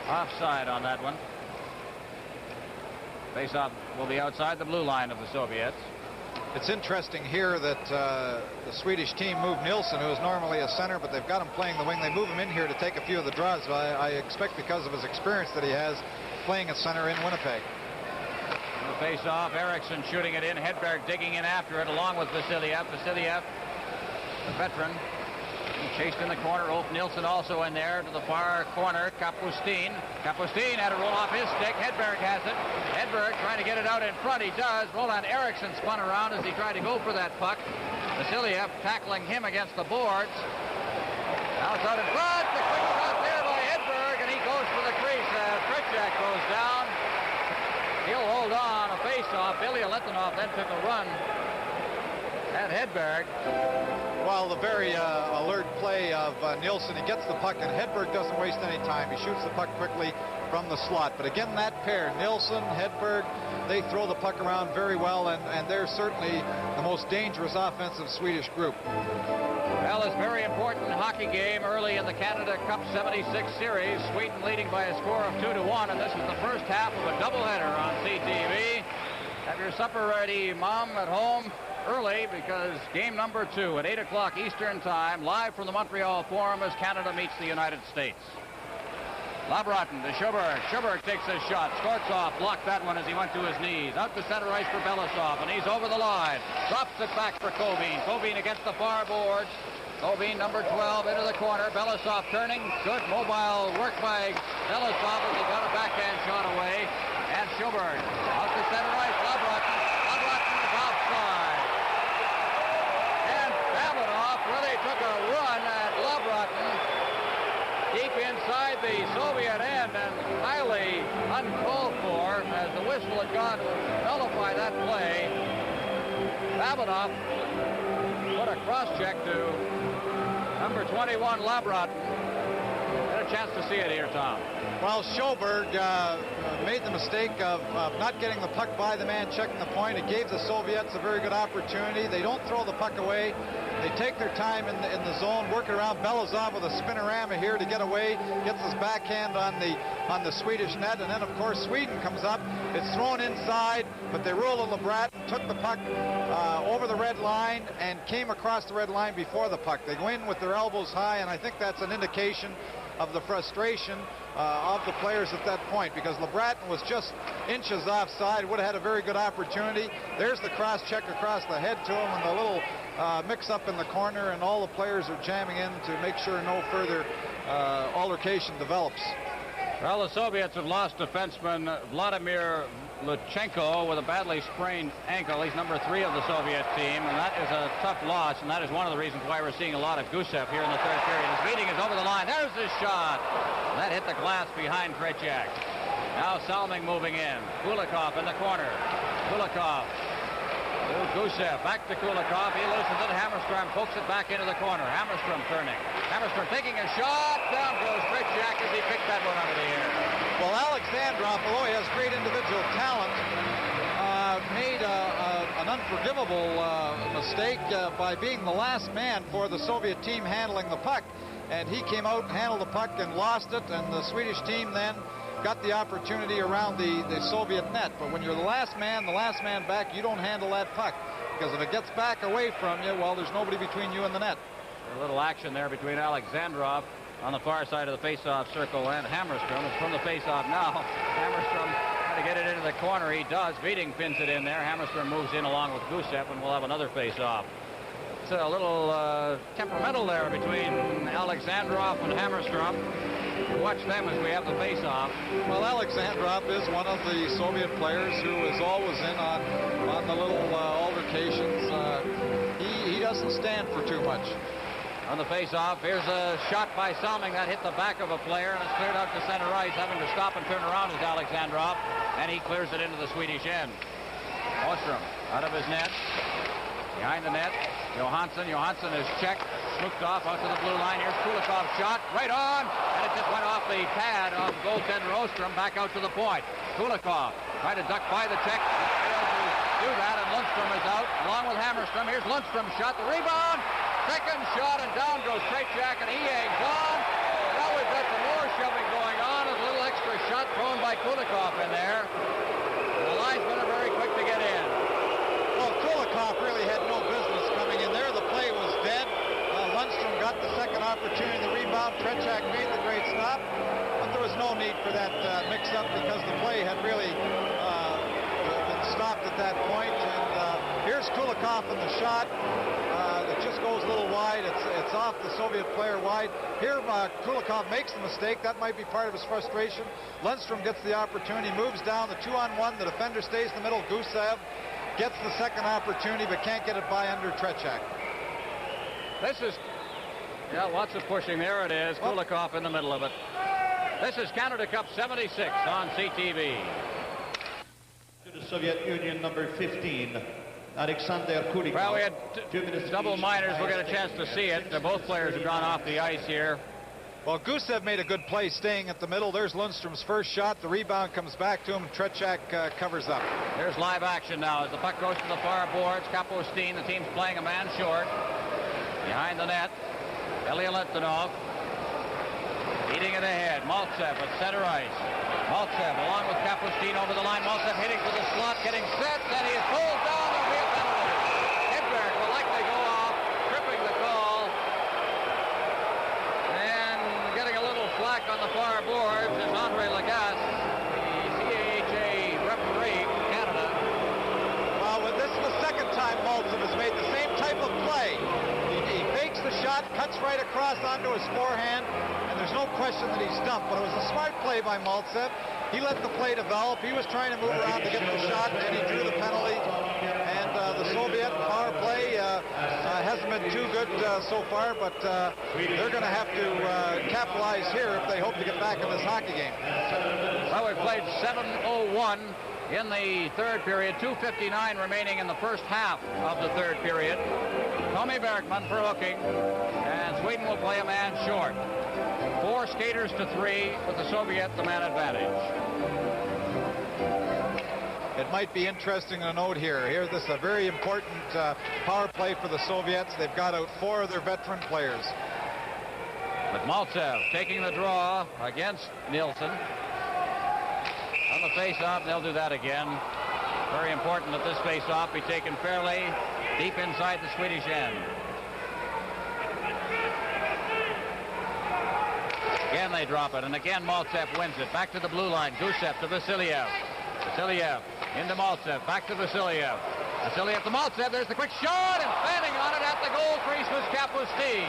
Offside on that one. Face-off will be outside the blue line of the Soviets. It's interesting here that the Swedish team moved Nilsson, who is normally a center, but they've got him playing the wing. They move him in here to take a few of the draws. I expect because of his experience that he has playing a center in Winnipeg. Face-off, Eriksson shooting it in. Hedberg digging in after it along with Vasiliev. Vasiliev, the veteran, chased in the corner. Ulf Nilsson also in there to the far corner. Kapustin. Kapustin had to roll off his stick. Hedberg has it. Hedberg trying to get it out in front. He does. Roland Eriksson spun around as he tried to go for that puck. Vasiliev tackling him against the boards. Now it's out in front. The quick shot there by Hedberg, and he goes for the crease as Tretiak goes down. He'll hold on a face-off. Ilya Letunov then took a run at Hedberg. Well, the very alert play of Nilsson. He gets the puck, and Hedberg doesn't waste any time. He shoots the puck quickly from the slot. But again, that pair, Nilsson, Hedberg, they throw the puck around very well, and they're certainly the most dangerous offensive Swedish group. Well, it's a very important hockey game early in the Canada Cup 76 series. Sweden leading by a score of 2-1, and this is the first half of a doubleheader on CTV. Have your supper ready, Mom, at home early, because game number 2 at 8 o'clock Eastern Time, live from the Montreal Forum as Canada meets the United States. Labrotten to Sjoberg. Sjoberg takes his shot. Skortsov blocked that one as he went to his knees. Out to center ice for Belousov, and he's over the line. Drops it back for Kovin. Kovin against the far boards. Kovin, number 12, into the corner. Belousov turning. Good mobile work by Belousov as he got a backhand shot away. And Sjoberg out to center ice. Labrotten. Labrotten is offside. And Davidoff really took a run at Labrotten deep inside the Soviet end, and highly uncalled for as the whistle had gone to nullify that play. Davidoff put a cross-check to number 21, Labrotten. Had a chance to see it here, Tom. Well, Sjoberg made the mistake of not getting the puck by the man checking the point. It gave the Soviets a very good opportunity. They don't throw the puck away. They take their time in the zone, work around. Belousov with a spinorama here to get away, gets his backhand on the Swedish net, and then of course Sweden comes up. It's thrown inside, but they rule to Labrotten, took the puck over the red line and came across the red line before the puck. They go in with their elbows high, and I think that's an indication of the frustration of the players at that point, because Labrotten was just inches offside, would have had a very good opportunity. There's the cross check across the head to him, and the little mix-up in the corner, and all the players are jamming in to make sure no further altercation develops. Well, the Soviets have lost defenseman Vladimir Luchenko with a badly sprained ankle. He's number 3 of the Soviet team, and that is a tough loss, and that is one of the reasons why we're seeing a lot of Gusev here in the third period. His beating is over the line. There's his shot. That hit the glass behind Tretiak. Now Salming moving in. Kulikov in the corner. Kulikov to Gusev. Back to Kulikov. He loosens it. Hammerstrom pokes it back into the corner. Hammerstrom turning. Hammerstrom taking a shot. Down goes Tretiak as he picked that one out of the air. Well, Alexandrov, although he has great individual talent, made an unforgivable mistake by being the last man for the Soviet team handling the puck. And he came out, handled the puck, and lost it. And the Swedish team then got the opportunity around the Soviet net. But when you're the last man back, you don't handle that puck. Because if it gets back away from you, well, there's nobody between you and the net. A little action there between Alexandrov on the far side of the face-off circle and Hammerstrom. It's from the face-off now. Hammerstrom trying to get it into the corner. He does. Viting pins it in there. Hammerstrom moves in along with Gusev, and we'll have another face-off. It's a little temperamental there between Alexandrov and Hammerstrom. Watch them as we have the face-off. Well, Alexandrov is one of the Soviet players who is always in on the little altercations. He doesn't stand for too much. On the face-off, here's a shot by Salming that hit the back of a player, and it's cleared out to center ice. Having to stop and turn around is Alexandrov, and he clears it into the Swedish end. Ostrom out of his net. Behind the net, Johansson is checked, smoothed off out to the blue line. Here's Kulikov's shot, right on, and it just went off the pad of goaltender Ostrom back out to the point. Kulikov tried to duck by the check, failed to do that, and Lundstrom is out along with Hammerstrom. Here's Lundstrom's shot, the rebound, second shot, and down goes Tretiak, and he hangs on. Now we've got some more shoving going on. There's a little extra shot thrown by Kulikov in there. And the linesmen are very quick to get in. Well, Kulikov really had no business coming in there. The play was dead. Lundstrom got the second opportunity, the rebound. Tretiak made the great stop, but there was no need for that mix-up because the play had really been stopped at that point. And here's Kulikov in the shot. It just goes a little wide. It's off the Soviet player wide. Here, Kulikov makes the mistake. That might be part of his frustration. Lundstrom gets the opportunity, moves down the 2-on-1. The defender stays in the middle. Gusev gets the second opportunity, but can't get it by under Tretiak. This is, lots of pushing. There it is. Kulikov in the middle of it. This is Canada Cup 76 on CTV. To the Soviet Union, number 15, Alexander Kulikov. Well, we had double minors. We'll get a chance to see it. Both players have gone off the ice here. Well, Gusev made a good play staying at the middle. There's Lundstrom's first shot. The rebound comes back to him. Tretiak covers up. There's live action now as the puck goes to the far boards. Kapustin, the team's playing a man short. Behind the net, Ilya Litvinov beating it ahead. Maltsev at center ice. Maltsev along with Kapustin over the line. Maltsev hitting for the slot, getting set, and he is pulled down. There'll be a penalty. Hedberg will likely go off, tripping the call, and getting a little flack on the far boards is Andre Lagasse, the CAHA referee from Canada. Well, this is the second time Maltsev has made the same type of play. He fakes the shot, cuts right across onto his forehand, and there's no question that he's stumped. But it was a smart play by Maltsev. He let the play develop. He was trying to move around to get the shot, and he drew the penalty. And the Soviet power play hasn't been too good so far, but they're going to have to capitalize here if they hope to get back in this hockey game. Well, we've played 7:01 in the third period. 2:59 remaining in the first half of the third period. Tommy Bergman for hooking, and Sweden will play a man short. 4 skaters to 3 with the Soviet the man advantage. It might be interesting to note here. This is a very important power play for the Soviets. They've got out 4 of their veteran players. With Maltsev taking the draw against Nilsson. On the face-off, they'll do that again. Very important that this face-off be taken fairly deep inside the Swedish end. Again they drop it, and again Maltsev wins it. Back to the blue line. Gusev to Vasiliev. Vasiliev into Maltsev. Back to Vasiliev. Vasiliev to Maltsev. There's the quick shot, and standing on it at the goal crease was Kapustin.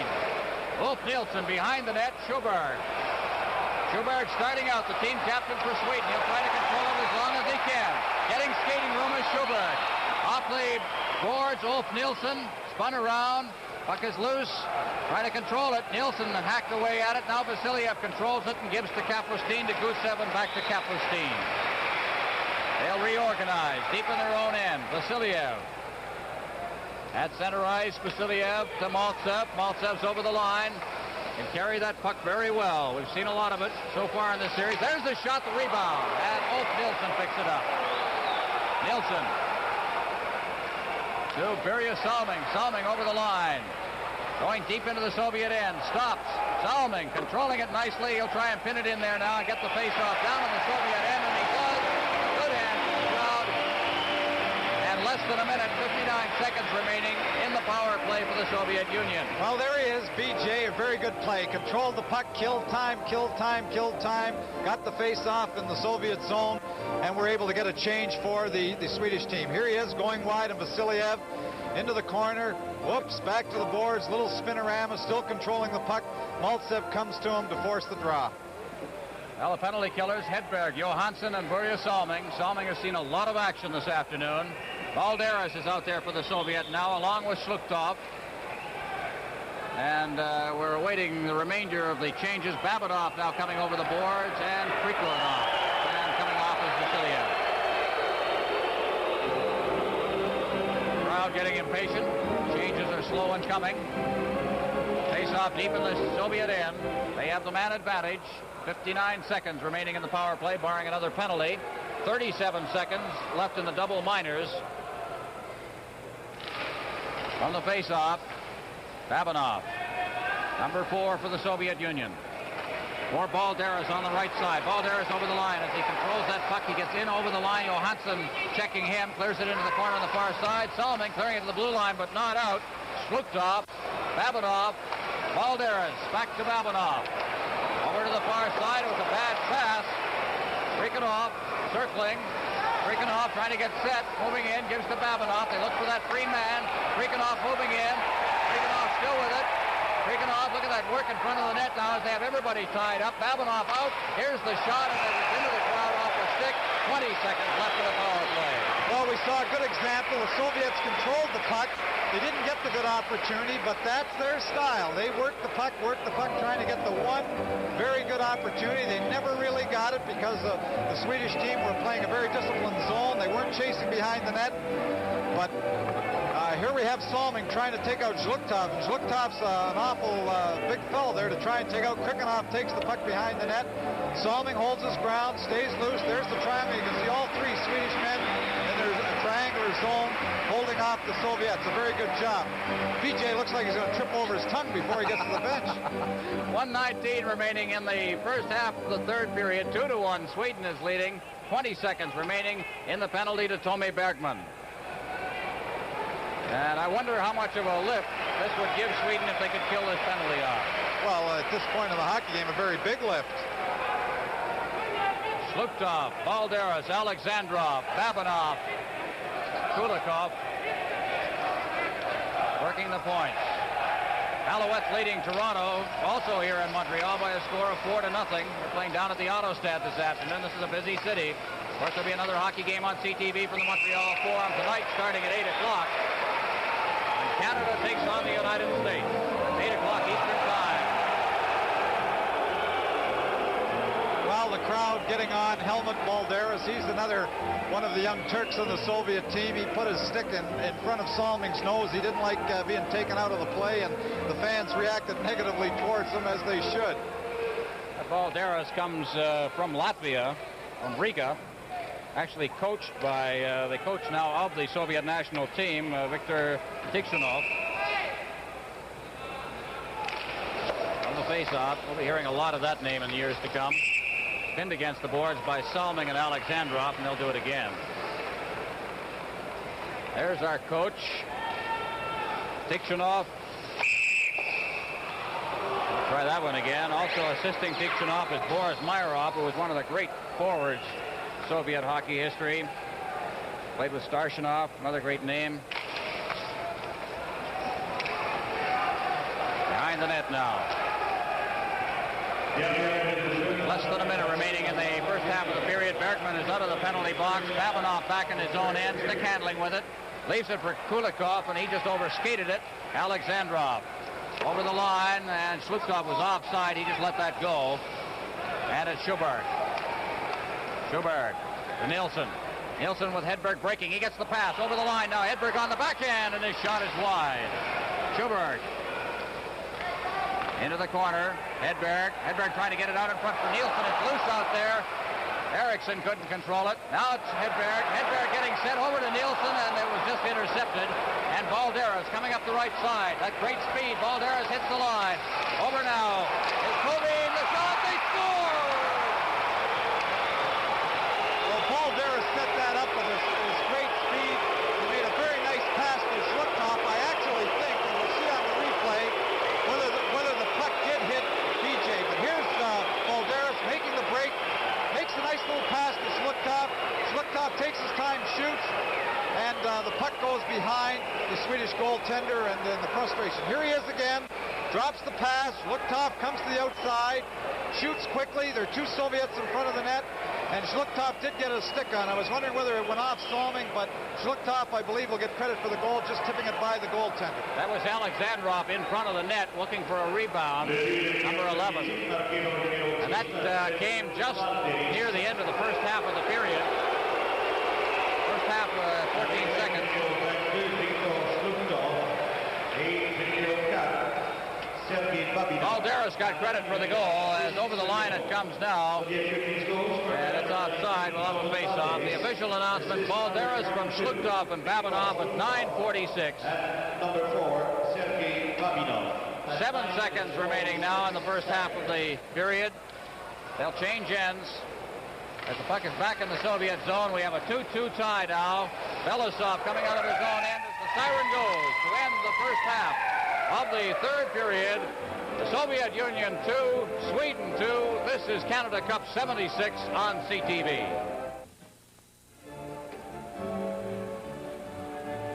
Ulf Nilsson behind the net. Schuberg. Schuberg starting out, the team captain for Sweden. He'll try to control it as long as he can. Getting skating room is Schuberg. Off the boards, Ulf Nilsson spun around. Puck is loose. Trying to control it. Nilsson hacked away at it. Now Vasiliev controls it and gives to Kapustin, to Gusev, and back to Kapustin. They'll reorganize deep in their own end. Vasiliev. At center ice, Vasiliev to Maltsev. Maltsev's over the line. Can carry that puck very well. We've seen a lot of it so far in this series. There's the shot, the rebound, and Ulf Nilsson picks it up. Nilsson to Börje Salming. Salming over the line. Going deep into the Soviet end. Stops. Salming controlling it nicely. He'll try and pin it in there now and get the face-off down on the Soviet end, and he does. Good hand from the crowd. And less than a minute, 59 seconds remaining in the power play for the Soviet Union. Well, there he is, BJ. A very good play. Controlled the puck, killed time, killed time, killed time. Got the face-off in the Soviet zone, and we're able to get a change for the Swedish team. Here he is going wide, and Vasiliev into the corner. Whoops, back to the boards. Little spinorama, still controlling the puck. Maltsev comes to him to force the draw. Well, the penalty killers, Hedberg, Johansson, and Börje Salming. Salming has seen a lot of action this afternoon. Balderas is out there for the Soviet now, along with Sluktov. And we're awaiting the remainder of the changes. Babinov now coming over the boards, and Kriklanov. And coming off is Vasiliev. Crowd getting impatient. Changes are slow in coming. Face-off deep in the Soviet end. They have the man advantage. 59 seconds remaining in the power play, barring another penalty. 37 seconds left in the double minors. From the face-off, Babinov, number 4 for the Soviet Union. For Balderas on the right side. Balderas over the line. As he controls that puck, he gets in over the line. Johansson checking him, clears it into the corner on the far side. Salming clearing it to the blue line, but not out. Sluktov, Babinov, Balderas, back to Babinov. Over to the far side. It was a bad pass. Kriklanov circling. Kriklanov trying to get set. Moving in. Gives to Babinov. They look for that free man. Kriklanov moving in. Kriklanov still with it. Kriklanov, look at that work in front of the net now as they have everybody tied up. Babinov out. Here's the shot, and it's into the crowd off the stick. 20 seconds left in the power play. Well, we saw a good example. The Soviets controlled the puck. They didn't get the good opportunity, but that's their style. They worked the puck, trying to get the one very good opportunity. They never really got it because the Swedish team were playing a very disciplined zone. They weren't chasing behind the net. But here we have Salming trying to take out Zhluktov. And Zhluktov's an awful big fellow there to try and take out. Kriklanov takes the puck behind the net. Salming holds his ground, stays loose. There's the triangle. You can see all 3 Swedish men. There's a triangular zone holding off the Soviets. A very good job. BJ looks like he's going to trip over his tongue before he gets to the bench. 1:19 remaining in the first half of the third period. 2-1. Sweden is leading. 20 seconds remaining in the penalty to Tommy Bergman. And I wonder how much of a lift this would give Sweden if they could kill this penalty off. Well, at this point in the hockey game, a very big lift. Sluktov, Balderas, Alexandrov, Babinov, Kulikov working the points. Alouettes leading Toronto, also here in Montreal, by a score of 4-0. They're playing down at the Autostade this afternoon. This is a busy city. Of course, there'll be another hockey game on CTV from the Montreal Forum tonight, starting at 8 o'clock. And Canada takes on the United States. It's 8 o'clock Eastern Time. Well, the crowd getting on Helmut Balderas. He's another one of the young Turks on the Soviet team. He put his stick in front of Salming's nose. He didn't like being taken out of the play, and the fans reacted negatively towards him, as they should. Balderas comes from Latvia, from Riga. Actually coached by the coach now of the Soviet national team, Viktor Tikhonov. On the face-off, we'll be hearing a lot of that name in the years to come. Pinned against the boards by Salming and Alexandrov, and they'll do it again. There's our coach, Tikhonov. Try that one again. Also assisting Tikhonov is Boris Myrov, who was one of the great forwards Soviet hockey history. Played with Starshinov, another great name. Behind the net now. Less than a minute remaining in the first half of the period. Bergman is out of the penalty box. Babinov back in his own end, stick handling with it. Leaves it for Kulikov, and he just overskated it. Alexandrov over the line, and Sluktov was offside. He just let that go. And it's Schuberg. Schuberg to Nilsson. Nilsson with Hedberg breaking. He gets the pass over the line now. Hedberg on the backhand, and his shot is wide. Schuberg Into the corner. Hedberg trying to get it out in front for Nielsen. It's loose out there. Eriksson couldn't control it. Now it's Hedberg. Hedberg getting sent over to Nielsen, and it was just intercepted. And Balderas coming up the right side. That great speed. Balderas hits the line. Over now. It's Kovin. The shot. They score! Well, Balderas set that up with his great speed. He made a very nice pass to Schluchthoff. I actually think, and we'll see on the replay, whether the puck did hit BJ. But here's Balderas making the break. Makes a nice little pass to Schluchthoff. Schluchthoff takes his time, shoots, and the puck goes behind the Swedish goaltender, and then the frustration. Here he is again, drops the pass. Schluchthoff comes to the outside, shoots quickly. There are two Soviets in front of the net, and Schluchthoff did get a stick on. I was wondering whether it went off Salming, but Schluchthoff, I believe, will get credit for the goal, just tipping it by the goaltender. That was Alexandrov in front of the net looking for a rebound, number 11. And that came just near the end of the first half of the period. First half, 14 seconds. Balderas got credit for the goal, as over the line it comes now. And it's offside. We'll have a face-off. The official announcement, Balderas from Schluchthoff and Babinov at 9:46. Number 4, Sergei Babinov. 7 seconds remaining now in the first half of the period. They'll change ends. As the puck is back in the Soviet zone, we have a 2-2 tie now. Belousov coming out of his own end as the siren goes to end the first half of the third period. The Soviet Union 2, Sweden 2. This is Canada Cup 76 on CTV.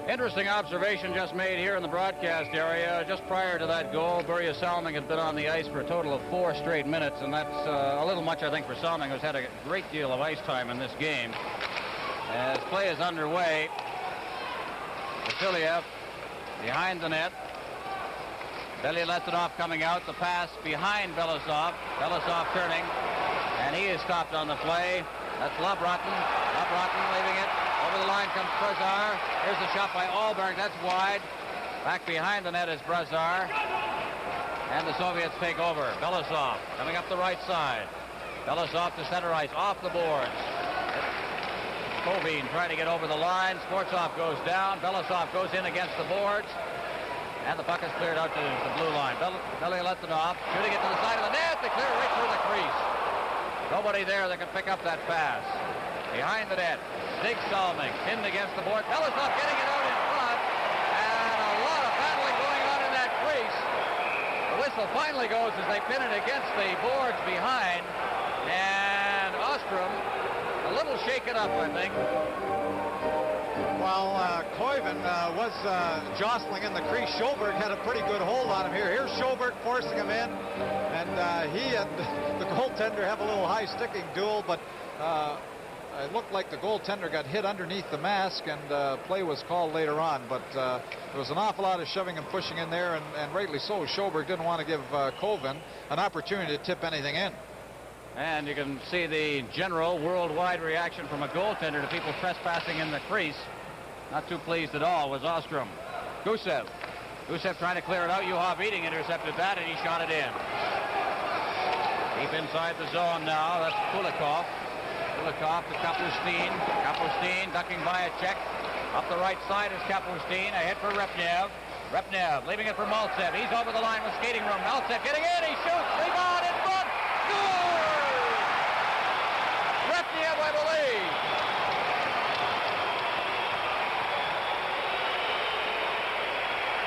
Interesting observation just made here in the broadcast area. Just prior to that goal, Börje Salming had been on the ice for a total of 4 straight minutes, and that's a little much, I think, for Salming, who's had a great deal of ice time in this game. As play is underway, Vasiliev behind the net. Belyaletdinov coming out. The pass behind Belousov. Belousov turning, and he is stopped on the play. That's Labrotten. Labrotten leaving it. Over the line comes Brazar. Here's the shot by Ahlberg. That's wide. Back behind the net is Brazar. And the Soviets take over. Belousov coming up the right side. Belousov to center ice. Off the boards. Kovin trying to get over the line. Sportsov goes down. Belousov goes in against the boards. And the puck is cleared out to the blue line. Belyaletdinov shooting it to the side of the net. They clear right through the crease. Nobody there that can pick up that pass. Behind the net, Stig Salming pinned against the board. Belousov getting it out in front. And a lot of battling going on in that crease. The whistle finally goes as they pin it against the boards behind. And Ostrom a little shaken up, I think. Well, Koiven was jostling in the crease. Schoberg had a pretty good hold on him here. Here's Schoberg forcing him in, and he and the goaltender have a little high-sticking duel, but it looked like the goaltender got hit underneath the mask, and play was called later on, but there was an awful lot of shoving and pushing in there, and rightly so. Schoberg didn't want to give Koiven an opportunity to tip anything in. And you can see the general worldwide reaction from a goaltender to people trespassing in the crease. Not too pleased at all was Ostrom. Gusev trying to clear it out. Juha Beating intercepted that, and he shot it in. Deep inside the zone now. That's Kulikov. Kulikov to Kapustin. Kapustin ducking by a check. Up the right side is Kapustin. Ahead for Repnev. Repnev leaving it for Maltsev. He's over the line with skating room. Maltsev getting in. He shoots. Rebound in front. Scores! Repnev, I believe.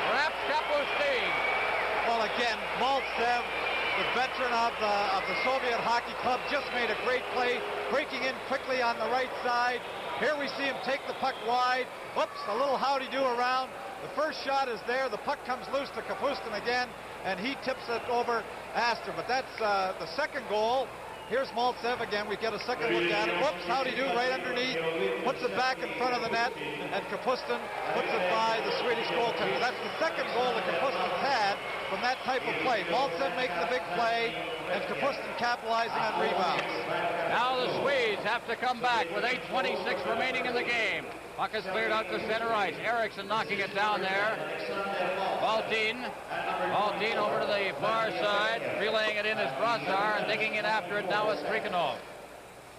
Perhaps Kapustin. Well, again, Maltsev, the veteran of the Soviet Hockey Club, just made a great play, breaking in quickly on the right side. Here we see him take the puck wide. Whoops, a little howdy-do around. The first shot is there. The puck comes loose to Kapustin again, and he tips it over Astor. But that's the second goal. Here's Maltsev again. We get a second look at it. Whoops, howdy-do right underneath. Puts it back in front of the net, and Kapustin puts it by the Swedish goaltender. That's the second goal that Kapustin's had from that type of play. Maltsev makes the big play, and Kapustin capitalizing on rebounds. Now the Swedes have to come back with 8:26 remaining in the game. Puck is cleared out to center ice. Eriksson knocking it down there. Valtin over to the far side, relaying it in as Brazar, and digging in after it now is Trikhanov.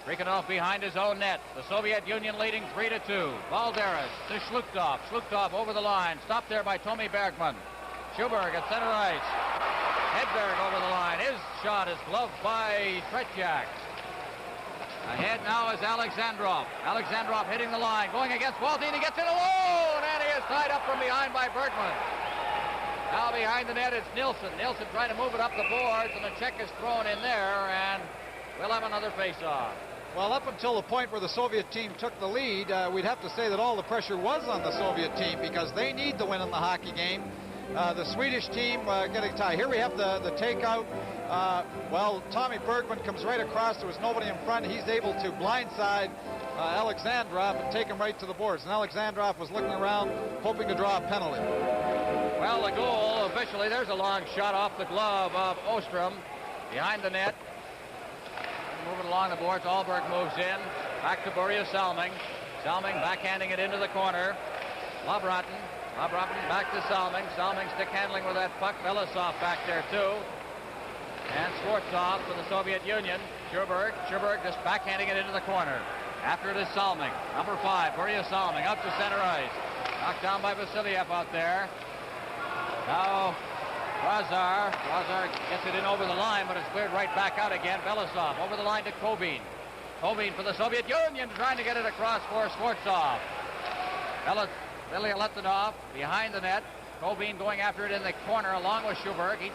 Trikhanov behind his own net. The Soviet Union leading 3-2. Balderas to Shlukhtov. Shlukhtov over the line. Stopped there by Tomi Bergman. Schuberg at center ice. Hedberg over the line. His shot is gloved by Tretiak. Ahead now is Alexandrov. Alexandrov hitting the line. Going against Valtin. He gets it alone. And he is tied up from behind by Bergman. Now behind the net is Nilsson. Nilsson trying to move it up the boards. And the check is thrown in there. And we'll have another face-off. Well, up until the point where the Soviet team took the lead, we'd have to say that all the pressure was on the Soviet team because they need the win in the hockey game. The Swedish team getting tied. Here we have the takeout. Well, Tommy Bergman comes right across. There was nobody in front. He's able to blindside Alexandrov and take him right to the boards. And Alexandrov was looking around, hoping to draw a penalty. Well, the goal, officially, there's a long shot off the glove of Ostrom behind the net. Moving along the boards, Alberg moves in. Back to Börje Salming. Salming backhanding it into the corner. Labrotten back to Salming. Salming stick handling with that puck. Belousov back there too. And Skvortsov for the Soviet Union. Schuberg just backhanding it into the corner. After it is Salming. Number 5, Börje Salming up to center ice. Knocked down by Vasiliev out there. Now Brazar gets it in over the line, but it's cleared right back out again. Belousov over the line to Kobin. Kobin for the Soviet Union trying to get it across for Skvortsov. Letonov behind the net. Kobin going after it in the corner along with Schuberg. He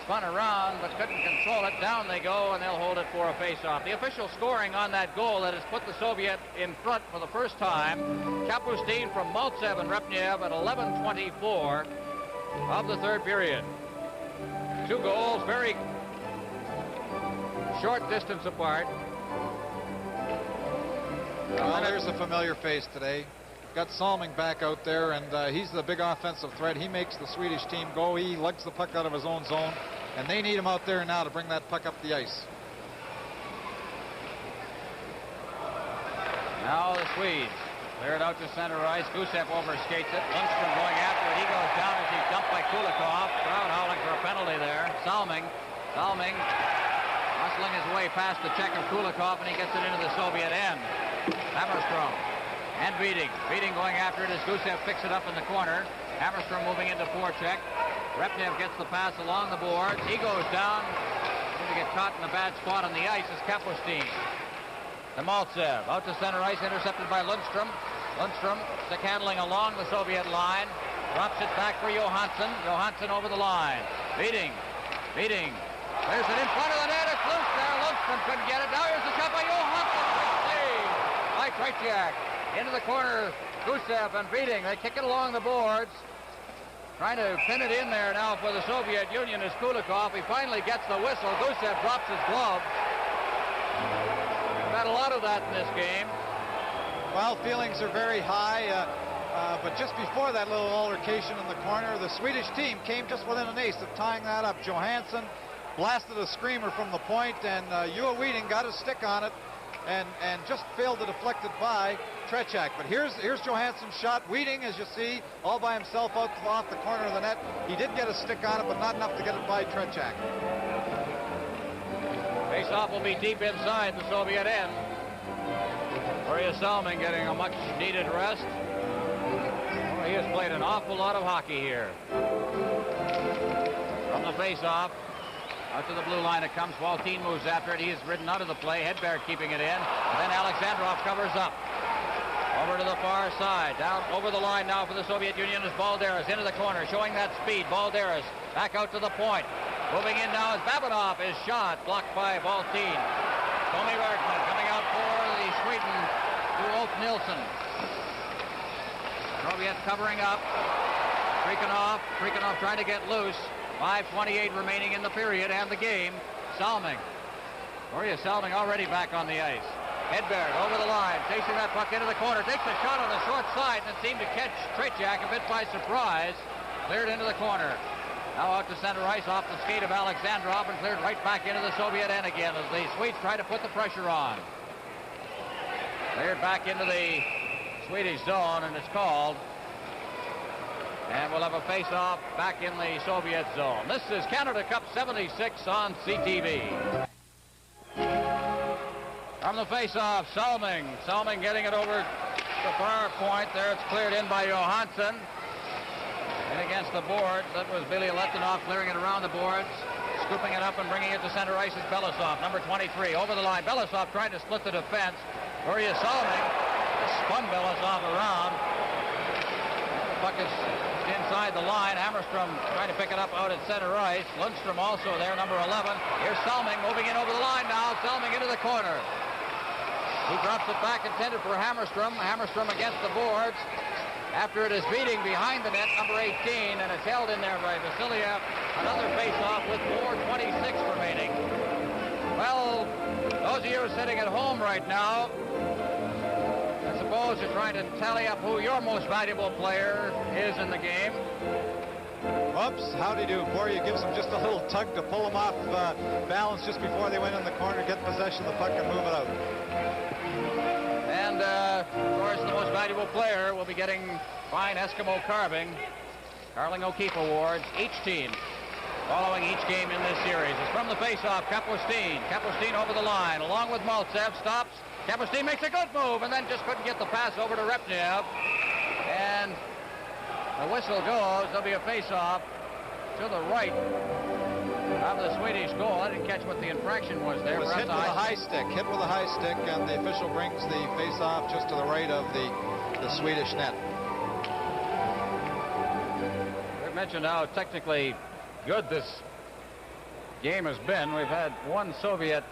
spun around but couldn't control it. Down they go, and they'll hold it for a face-off. The official scoring on that goal that has put the Soviet in front for the first time. Kapustin from Maltsev and Repnev at 11:24 of the third period. 2 goals, very short distance apart. Well, there's a familiar face today. Got Salming back out there, and he's the big offensive threat. He makes the Swedish team go. He lugs the puck out of his own zone, and they need him out there now to bring that puck up the ice. Now the Swedes clear it out to center ice. Gusev overskates it. Lundstrom going after it. He goes down as he's dumped by Kulikov. Crowd howling for a penalty there. Salming hustling his way past the check of Kulikov, and he gets it into the Soviet end. Hammerstrom and Beating going after it as Gusev picks it up in the corner. Hammerstrom moving into forecheck. Repnev gets the pass along the boards. He goes down. Going to get caught in a bad spot on the ice is Kapustin. To Maltsev, out to center ice, intercepted by Lundstrom. Lundstrom stick handling along the Soviet line. Drops it back for Johansson. Johansson over the line. Beating. There's it in front of the net. It's loose there. Lundstrom couldn't get it. Now here's the shot by Johansson. Saved by Tretiak. Into the corner. Gusev and Beating. They kick it along the boards. Trying to pin it in there now for the Soviet Union is Kulikov. He finally gets the whistle. Gusev drops his glove. We've had a lot of that in this game. Well, feelings are very high, but just before that little altercation in the corner, the Swedish team came just within an ace of tying that up. Johansson blasted a screamer from the point, and Ua Weeding got a stick on it and just failed to deflect it by Tretiak. But here's Johansson's shot. Weeding, as you see, all by himself off the corner of the net. He did get a stick on it, but not enough to get it by Tretiak. Face-off will be deep inside the Soviet end. Börje Salming getting a much-needed rest. Well, he has played an awful lot of hockey here. From the face-off, out to the blue line it comes. Valtin moves after it. He is ridden out of the play. Hedberg keeping it in. And then Alexandrov covers up. Over to the far side. Down over the line now for the Soviet Union is Balderas into the corner, showing that speed. Balderas back out to the point. Moving in now is Babinov. His shot blocked by Valtin. Tomi Bergman coming out for the Sweden to Ulf Nilsson. Soviets covering up. Trikhanov trying to get loose. 5:28 remaining in the period and the game. Salming. Börje Salming already back on the ice. Hedberg over the line, chasing that puck into the corner. Takes a shot on the short side and seemed to catch Tretiak a bit by surprise. Cleared into the corner. Now out to center ice off the skate of Alexandrov and cleared right back into the Soviet end again as the Swedes try to put the pressure on. Cleared back into the Swedish zone, and it's called. And we'll have a face-off back in the Soviet zone. This is Canada Cup 76 on CTV. From the face-off, Salming. Salming getting it over the far point. There it's cleared in by Johansson. And against the boards, that was Billy Letonov clearing it around the boards. Scooping it up and bringing it to center ice is Belousov, number 23, over the line. Belousov trying to split the defense. Börje Salming spun Belousov around. The puck is inside the line. Hammerstrom trying to pick it up out at center ice. Lundstrom also there, number 11. Here's Salming moving in over the line now. Salming into the corner. He drops it back, intended for Hammerstrom. Hammerstrom against the boards. After it is beating behind the net, number 18, and it's held in there by Vasiliev. Another face-off with 4:26 remaining. Well, those of you sitting at home right now, I suppose you're trying to tally up who your most valuable player is in the game. Oops, howdy do. Börje gives him just a little tug to pull him off balance just before they went in the corner, get possession of the puck and move it out. And, of course, the most valuable player will be getting fine Eskimo carving, Carling O'Keefe Awards, each team following each game in this series. It's from the face-off, Kapustin. Kapustin over the line, along with Maltsev, stops. Kapustin makes a good move, and then just couldn't get the pass over to Repnev. And the whistle goes. There'll be a face-off to the right of the Swedish goal. I didn't catch what the infraction was there. It was hit with a high stick, and the official brings the face-off just to the right of the Swedish net. We've mentioned how technically good this game has been. We've had one Soviet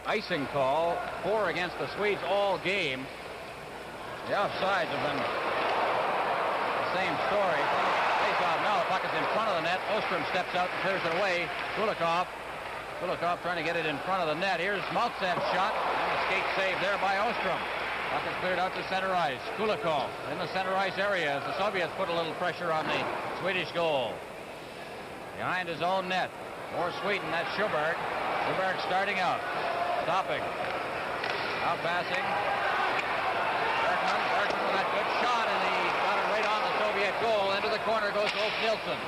icing call, 4 against the Swedes all game. The offsides have been the same story. Face-off now, the puck is in front of the net. Ostrom steps out and clears it away. Kulikov trying to get it in front of the net. Here's Maltsev's shot, and a skate save there by Ostrom. Puck is cleared out to center ice. Kulikov in the center ice area as the Soviets put a little pressure on the Swedish goal. Behind his own net. More Sweden, that's Schuberg. Schuberg starting out. Stopping. Now passing. Bergman with that good shot, and he got it right on the Soviet goal. Into the corner goes Ulf Nilsson.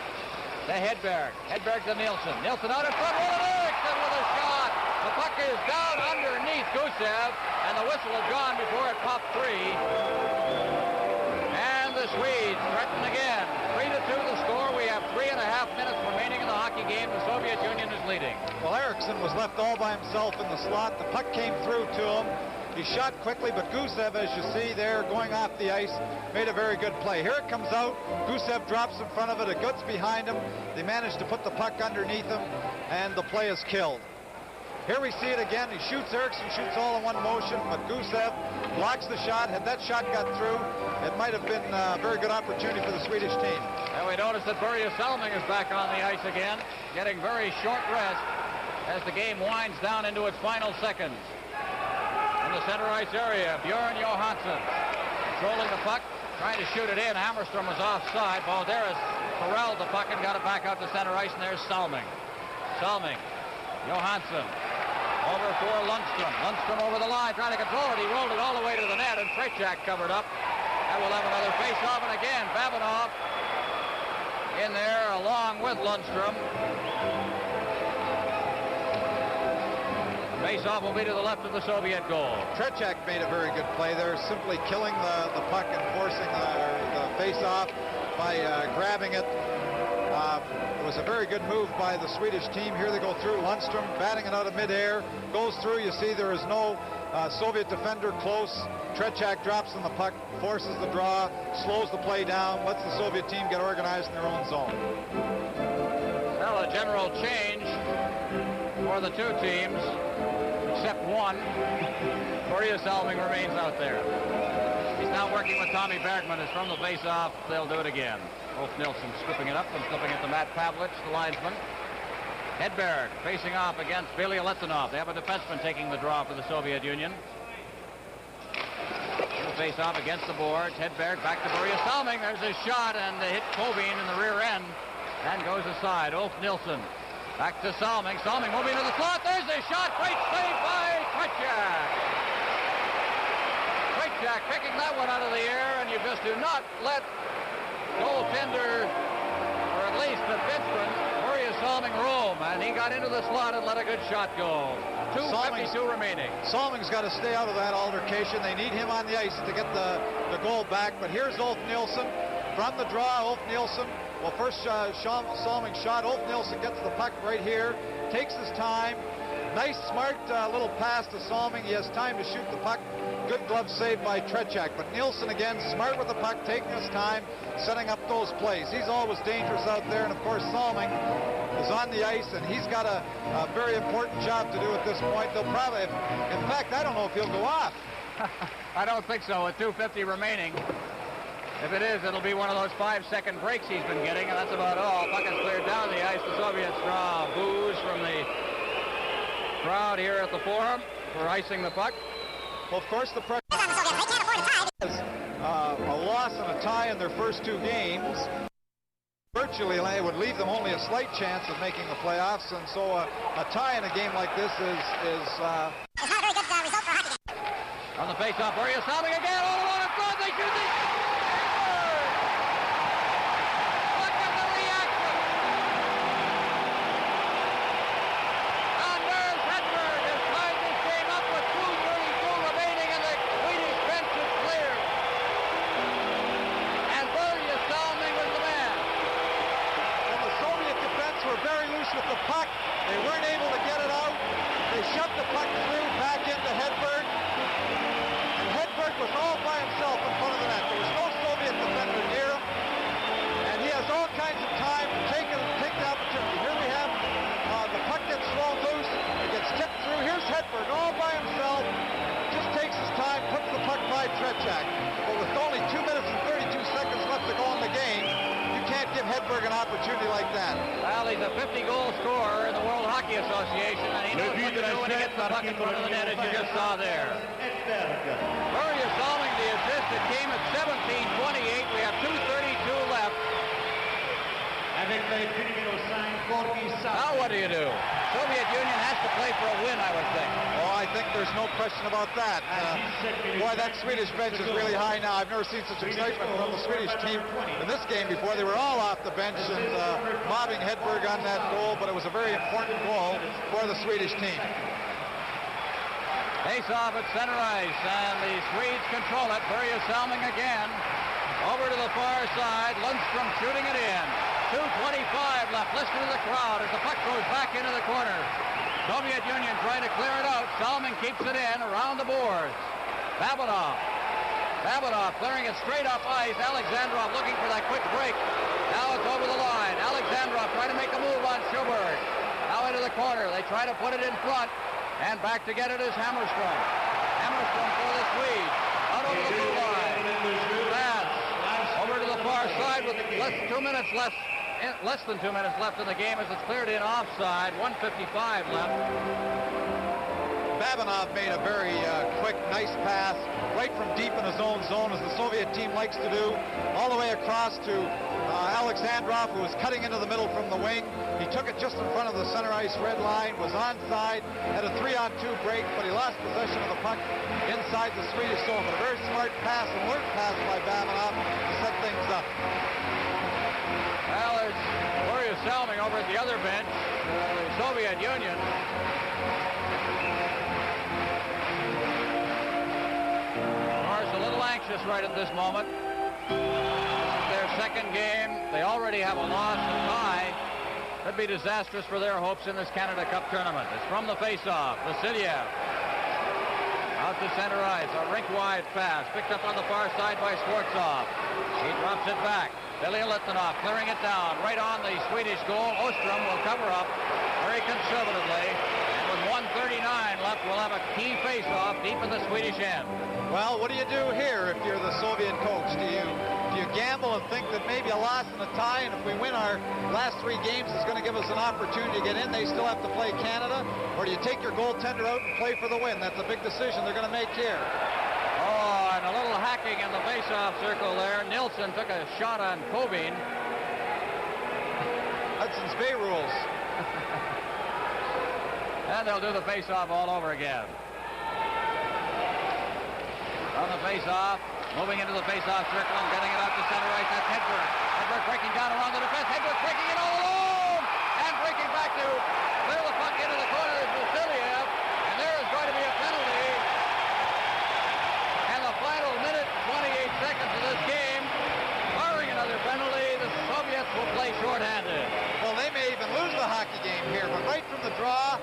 To Hedberg. Hedberg to Nilsson. Nilsson out in front. Roland Eriksson with a shot. The puck is down underneath Gusev, and the whistle had gone before it popped free. And the Swedes threaten again. 3-2 the score. We have 3.5 minutes remaining in the hockey game. The Soviet Union is leading. Well, Eriksson was left all by himself in the slot. The puck came through to him. He shot quickly, but Gusev, as you see there, going off the ice, made a very good play. Here it comes out. Gusev drops in front of it. It gets behind him. They managed to put the puck underneath him, and the play is killed. Here we see it again. He shoots. Eriksson shoots all in one motion, but Gusev blocks the shot. Had that shot got through, it might have been a very good opportunity for the Swedish team. And we notice that Börje Salming is back on the ice again, getting very short rest as the game winds down into its final seconds. In the center ice area, Björn Johansson controlling the puck, trying to shoot it in. Hammerstrom was offside. Balderas corralled the puck and got it back out to center ice, and there's Salming. Salming, Johansson, over for Lundstrom. Lundstrom over the line, trying to control it. He rolled it all the way to the net, and Trechak covered up. And we'll have another face-off, and again, Babanov in there along with Lundstrom. Face-off will be to the left of the Soviet goal. Trechak made a very good play there, simply killing the puck and forcing the face-off by grabbing it. It was a very good move by the Swedish team. Here they go through. Lundstrom batting it out of midair. Goes through. You see there is no Soviet defender close. Trechak drops in the puck, forces the draw, slows the play down, lets the Soviet team get organized in their own zone. Well, a general change for the two teams, except one. Börje Salming remains out there. He's now working with Tommy Bergman. It's from the face-off. They'll do it again. Ulf Nilsson scooping it up and flipping it to Matt Pavlich, the linesman. Hedberg facing off against Billy Letonov. They have a defenseman taking the draw for the Soviet Union. Face-off against the boards. Hedberg back to Börje Salming. There's his shot, and they hit Kovin in the rear end and goes aside. Ulf Nilsson back to Salming. Salming moving to the slot. There's his shot. Great save by Trechak. Trechak picking that one out of the air, and you just do not let goaltender, or at least the benchman, Börje Salming roam, and he got into the slot and let a good shot go. 2:52 remaining. Salming's got to stay out of that altercation. They need him on the ice to get the goal back. But here's Ulf Nilsson from the draw. Ulf Nilsson, well, first Salming shot. Ulf Nilsson gets the puck right here, takes his time. Nice, smart little pass to Salming. He has time to shoot the puck. Good glove save by Tretiak. But Nilsson again, smart with the puck, taking his time, setting up those plays. He's always dangerous out there. And of course, Salming is on the ice, and he's got a very important job to do at this point. They'll probably, in fact, I don't know if he'll go off. I don't think so, with 2:50 remaining. If it is, it'll be one of those 5-second breaks he's been getting, and that's about all. Puck is cleared down the ice. The Soviets draw boos from the crowd here at the Forum for icing the puck. Well, of course, the pressure is a loss and a tie in their first two games. Virtually, it would leave them only a slight chance of making the playoffs, and so a tie in a game like this is not a very good result for hockey. On the face-off, Börje Salming again, all along in front. They shoot the... Look at the reaction! Anders Hedberg has tied this game up with 2:32 remaining, and the Swedish bench is clear. And Börje Salming was the man. And the Soviet defense were very loose with the puck. They weren't able to get it out. They shoved the puck through back into Hedberg. And Hedberg was all by himself in front of the net. There was no Soviet defender near him. And he has all kinds of time to take the opportunity. Here we have the puck gets thrown loose. It gets tipped through. Here's Hedberg all by himself. Just takes his time, puts the puck by Tretiak. But with only 2 minutes and 32 seconds left to go in the game, you can't give Hedberg an opportunity like that. Well, he's a 50-goal scorer in the World Hockey Association, and he knows what to do when he gets the puck in front of the net, as you just saw there. Börje Salming, the assist. It came at 17:28. We have 2:32 left. Now what do you do? Soviet Union has to play for a win, I would think. Oh, I think there's no question about that. Boy, that Swedish bench is really high now. I've never seen such excitement from the Swedish team in this game before. They were all off the bench and mobbing Hedberg on that goal, but it was a very important goal for the Swedish team. Face off at center ice, and the Swedes control it. Börje Salming again. Over to the far side. Lundstrom shooting it in. 2:25 left. Listen to the crowd as the puck goes back into the corner. Soviet Union trying to clear it out. Salming keeps it in around the boards. Babinov clearing it straight up ice. Alexandrov looking for that quick break. Now it's over the line. Alexandrov trying to make a move on Schuberg. Now into the corner. They try to put it in front. And back to get it is Hammerstrom. Hammerstrom for the Swedes. Out over the blue line. That's over to the far side with less than 2 minutes left in the game as it's cleared in offside. 1:55 left. Babinov made a very quick, nice pass right from deep in his own zone, as the Soviet team likes to do, all the way across to Alexandrov, who was cutting into the middle from the wing. He took it just in front of the center ice red line, was onside, had a 3-on-2 break, but he lost possession of the puck inside the Swedish zone. But a very smart pass, alert pass by Babinov to set things up. Well, there's Börje Salming over at the other bench, the Soviet Union. A little anxious right at this moment. This is their second game. They already have a loss and tie. Could be disastrous for their hopes in this Canada Cup tournament. It's from the face-off. Vasilyev out to center ice. A rink-wide pass picked up on the far side by Skvortsov. He drops it back. Billy Litvinov clearing it down right on the Swedish goal. Ostrom will cover up very conservatively. And with 1:39 left, we'll have a key face-off deep in the Swedish end. Well, what do you do here if you're the Soviet coach? Do you gamble and think that maybe a loss and a tie, and if we win our last 3 games, it's going to give us an opportunity to get in? They still have to play Canada. Or do you take your goaltender out and play for the win? That's a big decision they're going to make here. Oh, and a little hacking in the face-off circle there. Nilsson took a shot on Kovin. Hudson's Bay rules. And they'll do the face-off all over again. On the face-off, Moving into the face-off circle and getting it out to center ice. That's Hedberg. Hedberg breaking down around the defense. Hedberg breaking it all alone! And breaking back to clear the puck into the corner is Vasiliev. And there is going to be a penalty. And the final minute, 28 seconds of this game, barring another penalty, the Soviets will play shorthanded. Well, they may even lose the hockey game here, but right from the draw,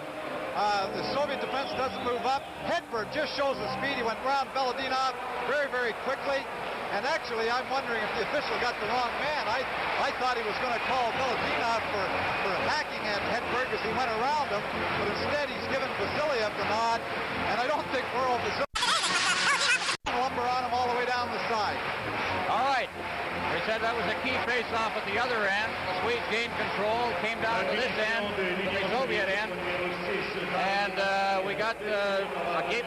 the Soviet defense doesn't move up. Hedberg just shows the speed. He went around Veladinov very, very quickly. And actually, I'm wondering if the official got the wrong man. I thought he was going to call Veladinov for hacking at Hedberg as he went around him, but instead he's given Vasiliev the nod. And I don't think Earl Vasiliev lumber on him all the way down the side. All right. We said that was a key face-off at the other end. The Swedes gained control, came down to this end, to the Soviet end, and we got a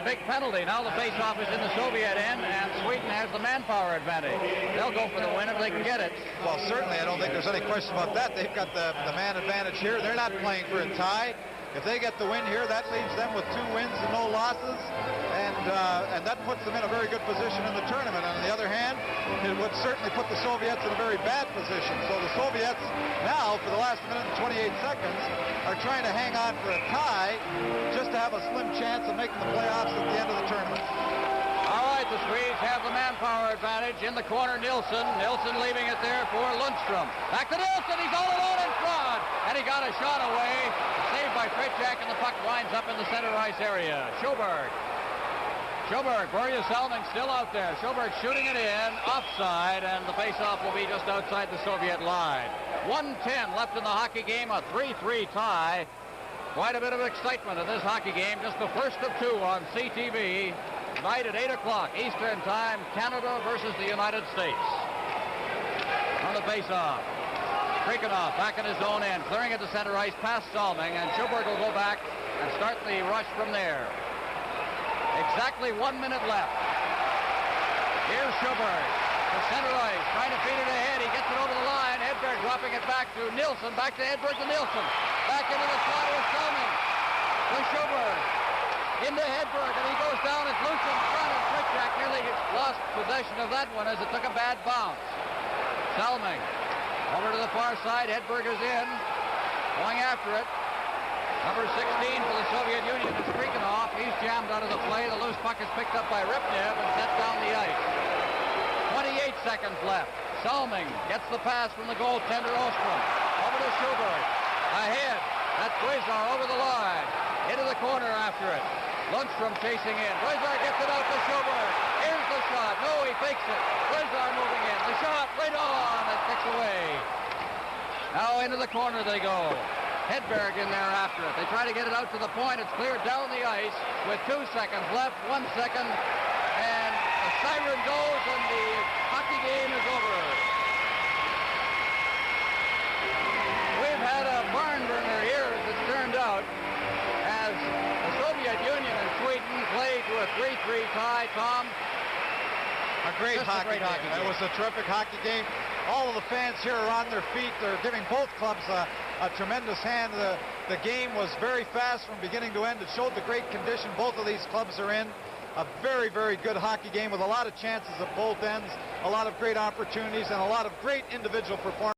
big penalty. Now the face-off is in the Soviet end, and Sweden has the manpower advantage. They'll go for the win if they can get it. Well, certainly, I don't think there's any question about that. They've got the man advantage here. They're not playing for a tie. If they get the win here, that leaves them with 2 wins and no losses, and that puts them in a very good position in the tournament. On the other hand, it would certainly put the Soviets in a very bad position. So the Soviets now, for the last minute and 28 seconds, are trying to hang on for a tie just to have a slim chance of making the playoffs at the end of the tournament. All right, the Swedes have the manpower advantage. In the corner, Nilsson. Nilsson leaving it there for Lundstrom. Back to Nilsson. He's all alone in front. And he got a shot away. Saved by Tretiak, and the puck winds up in the center ice area. Sjoberg. Börje Salming still out there. Sjoberg shooting it in. Offside, and the faceoff will be just outside the Soviet line. 1:10 left in the hockey game. A 3-3 tie. Quite a bit of excitement in this hockey game. Just the first of 2 on CTV. Tonight at 8 o'clock Eastern Time, Canada versus the United States. On the face-off, Krikanov back in his own end, clearing it to center ice past Salming, and Sjoberg will go back and start the rush from there. Exactly 1 minute left. Here's Sjoberg to center ice, trying to feed it ahead. He gets it over the line. Hedberg dropping it back to Nilsson, back to Hedberg to Nilsson. Back into the slot with Salming. To Sjoberg. Into Hedberg, and he goes down. It's loose in front, and Tretiak nearly lost possession of that one as it took a bad bounce. Salming over to the far side. Hedberg is in, going after it. Number 16 for the Soviet Union is Krikanov. He's jammed out of the play. The loose puck is picked up by Ripnev and set down the ice. 28 seconds left. Salming gets the pass from the goaltender Ostrom. Over to Sjoberg. Ahead. That's Quasar over the line. Into the corner after it. Lundstrom chasing in. Quasar gets it out to Sjoberg. Here's the shot. No, he fakes it. Quasar moving in. The shot right on. It kicks away. Now into the corner they go. Hedberg in there after it. They try to get it out to the point. It's cleared down the ice with 2 seconds left. 1 second. And the siren goes and the hockey game is over. We've had a barn burner here as it's turned out. As the Soviet Union and Sweden play to a 3-3 tie, Tom. A great hockey game. It was a terrific hockey game. All of the fans here are on their feet. They're giving both clubs a tremendous hand. The game was very fast from beginning to end. It showed the great condition both of these clubs are in. A very, very good hockey game with a lot of chances at both ends, a lot of great opportunities, and a lot of great individual performances.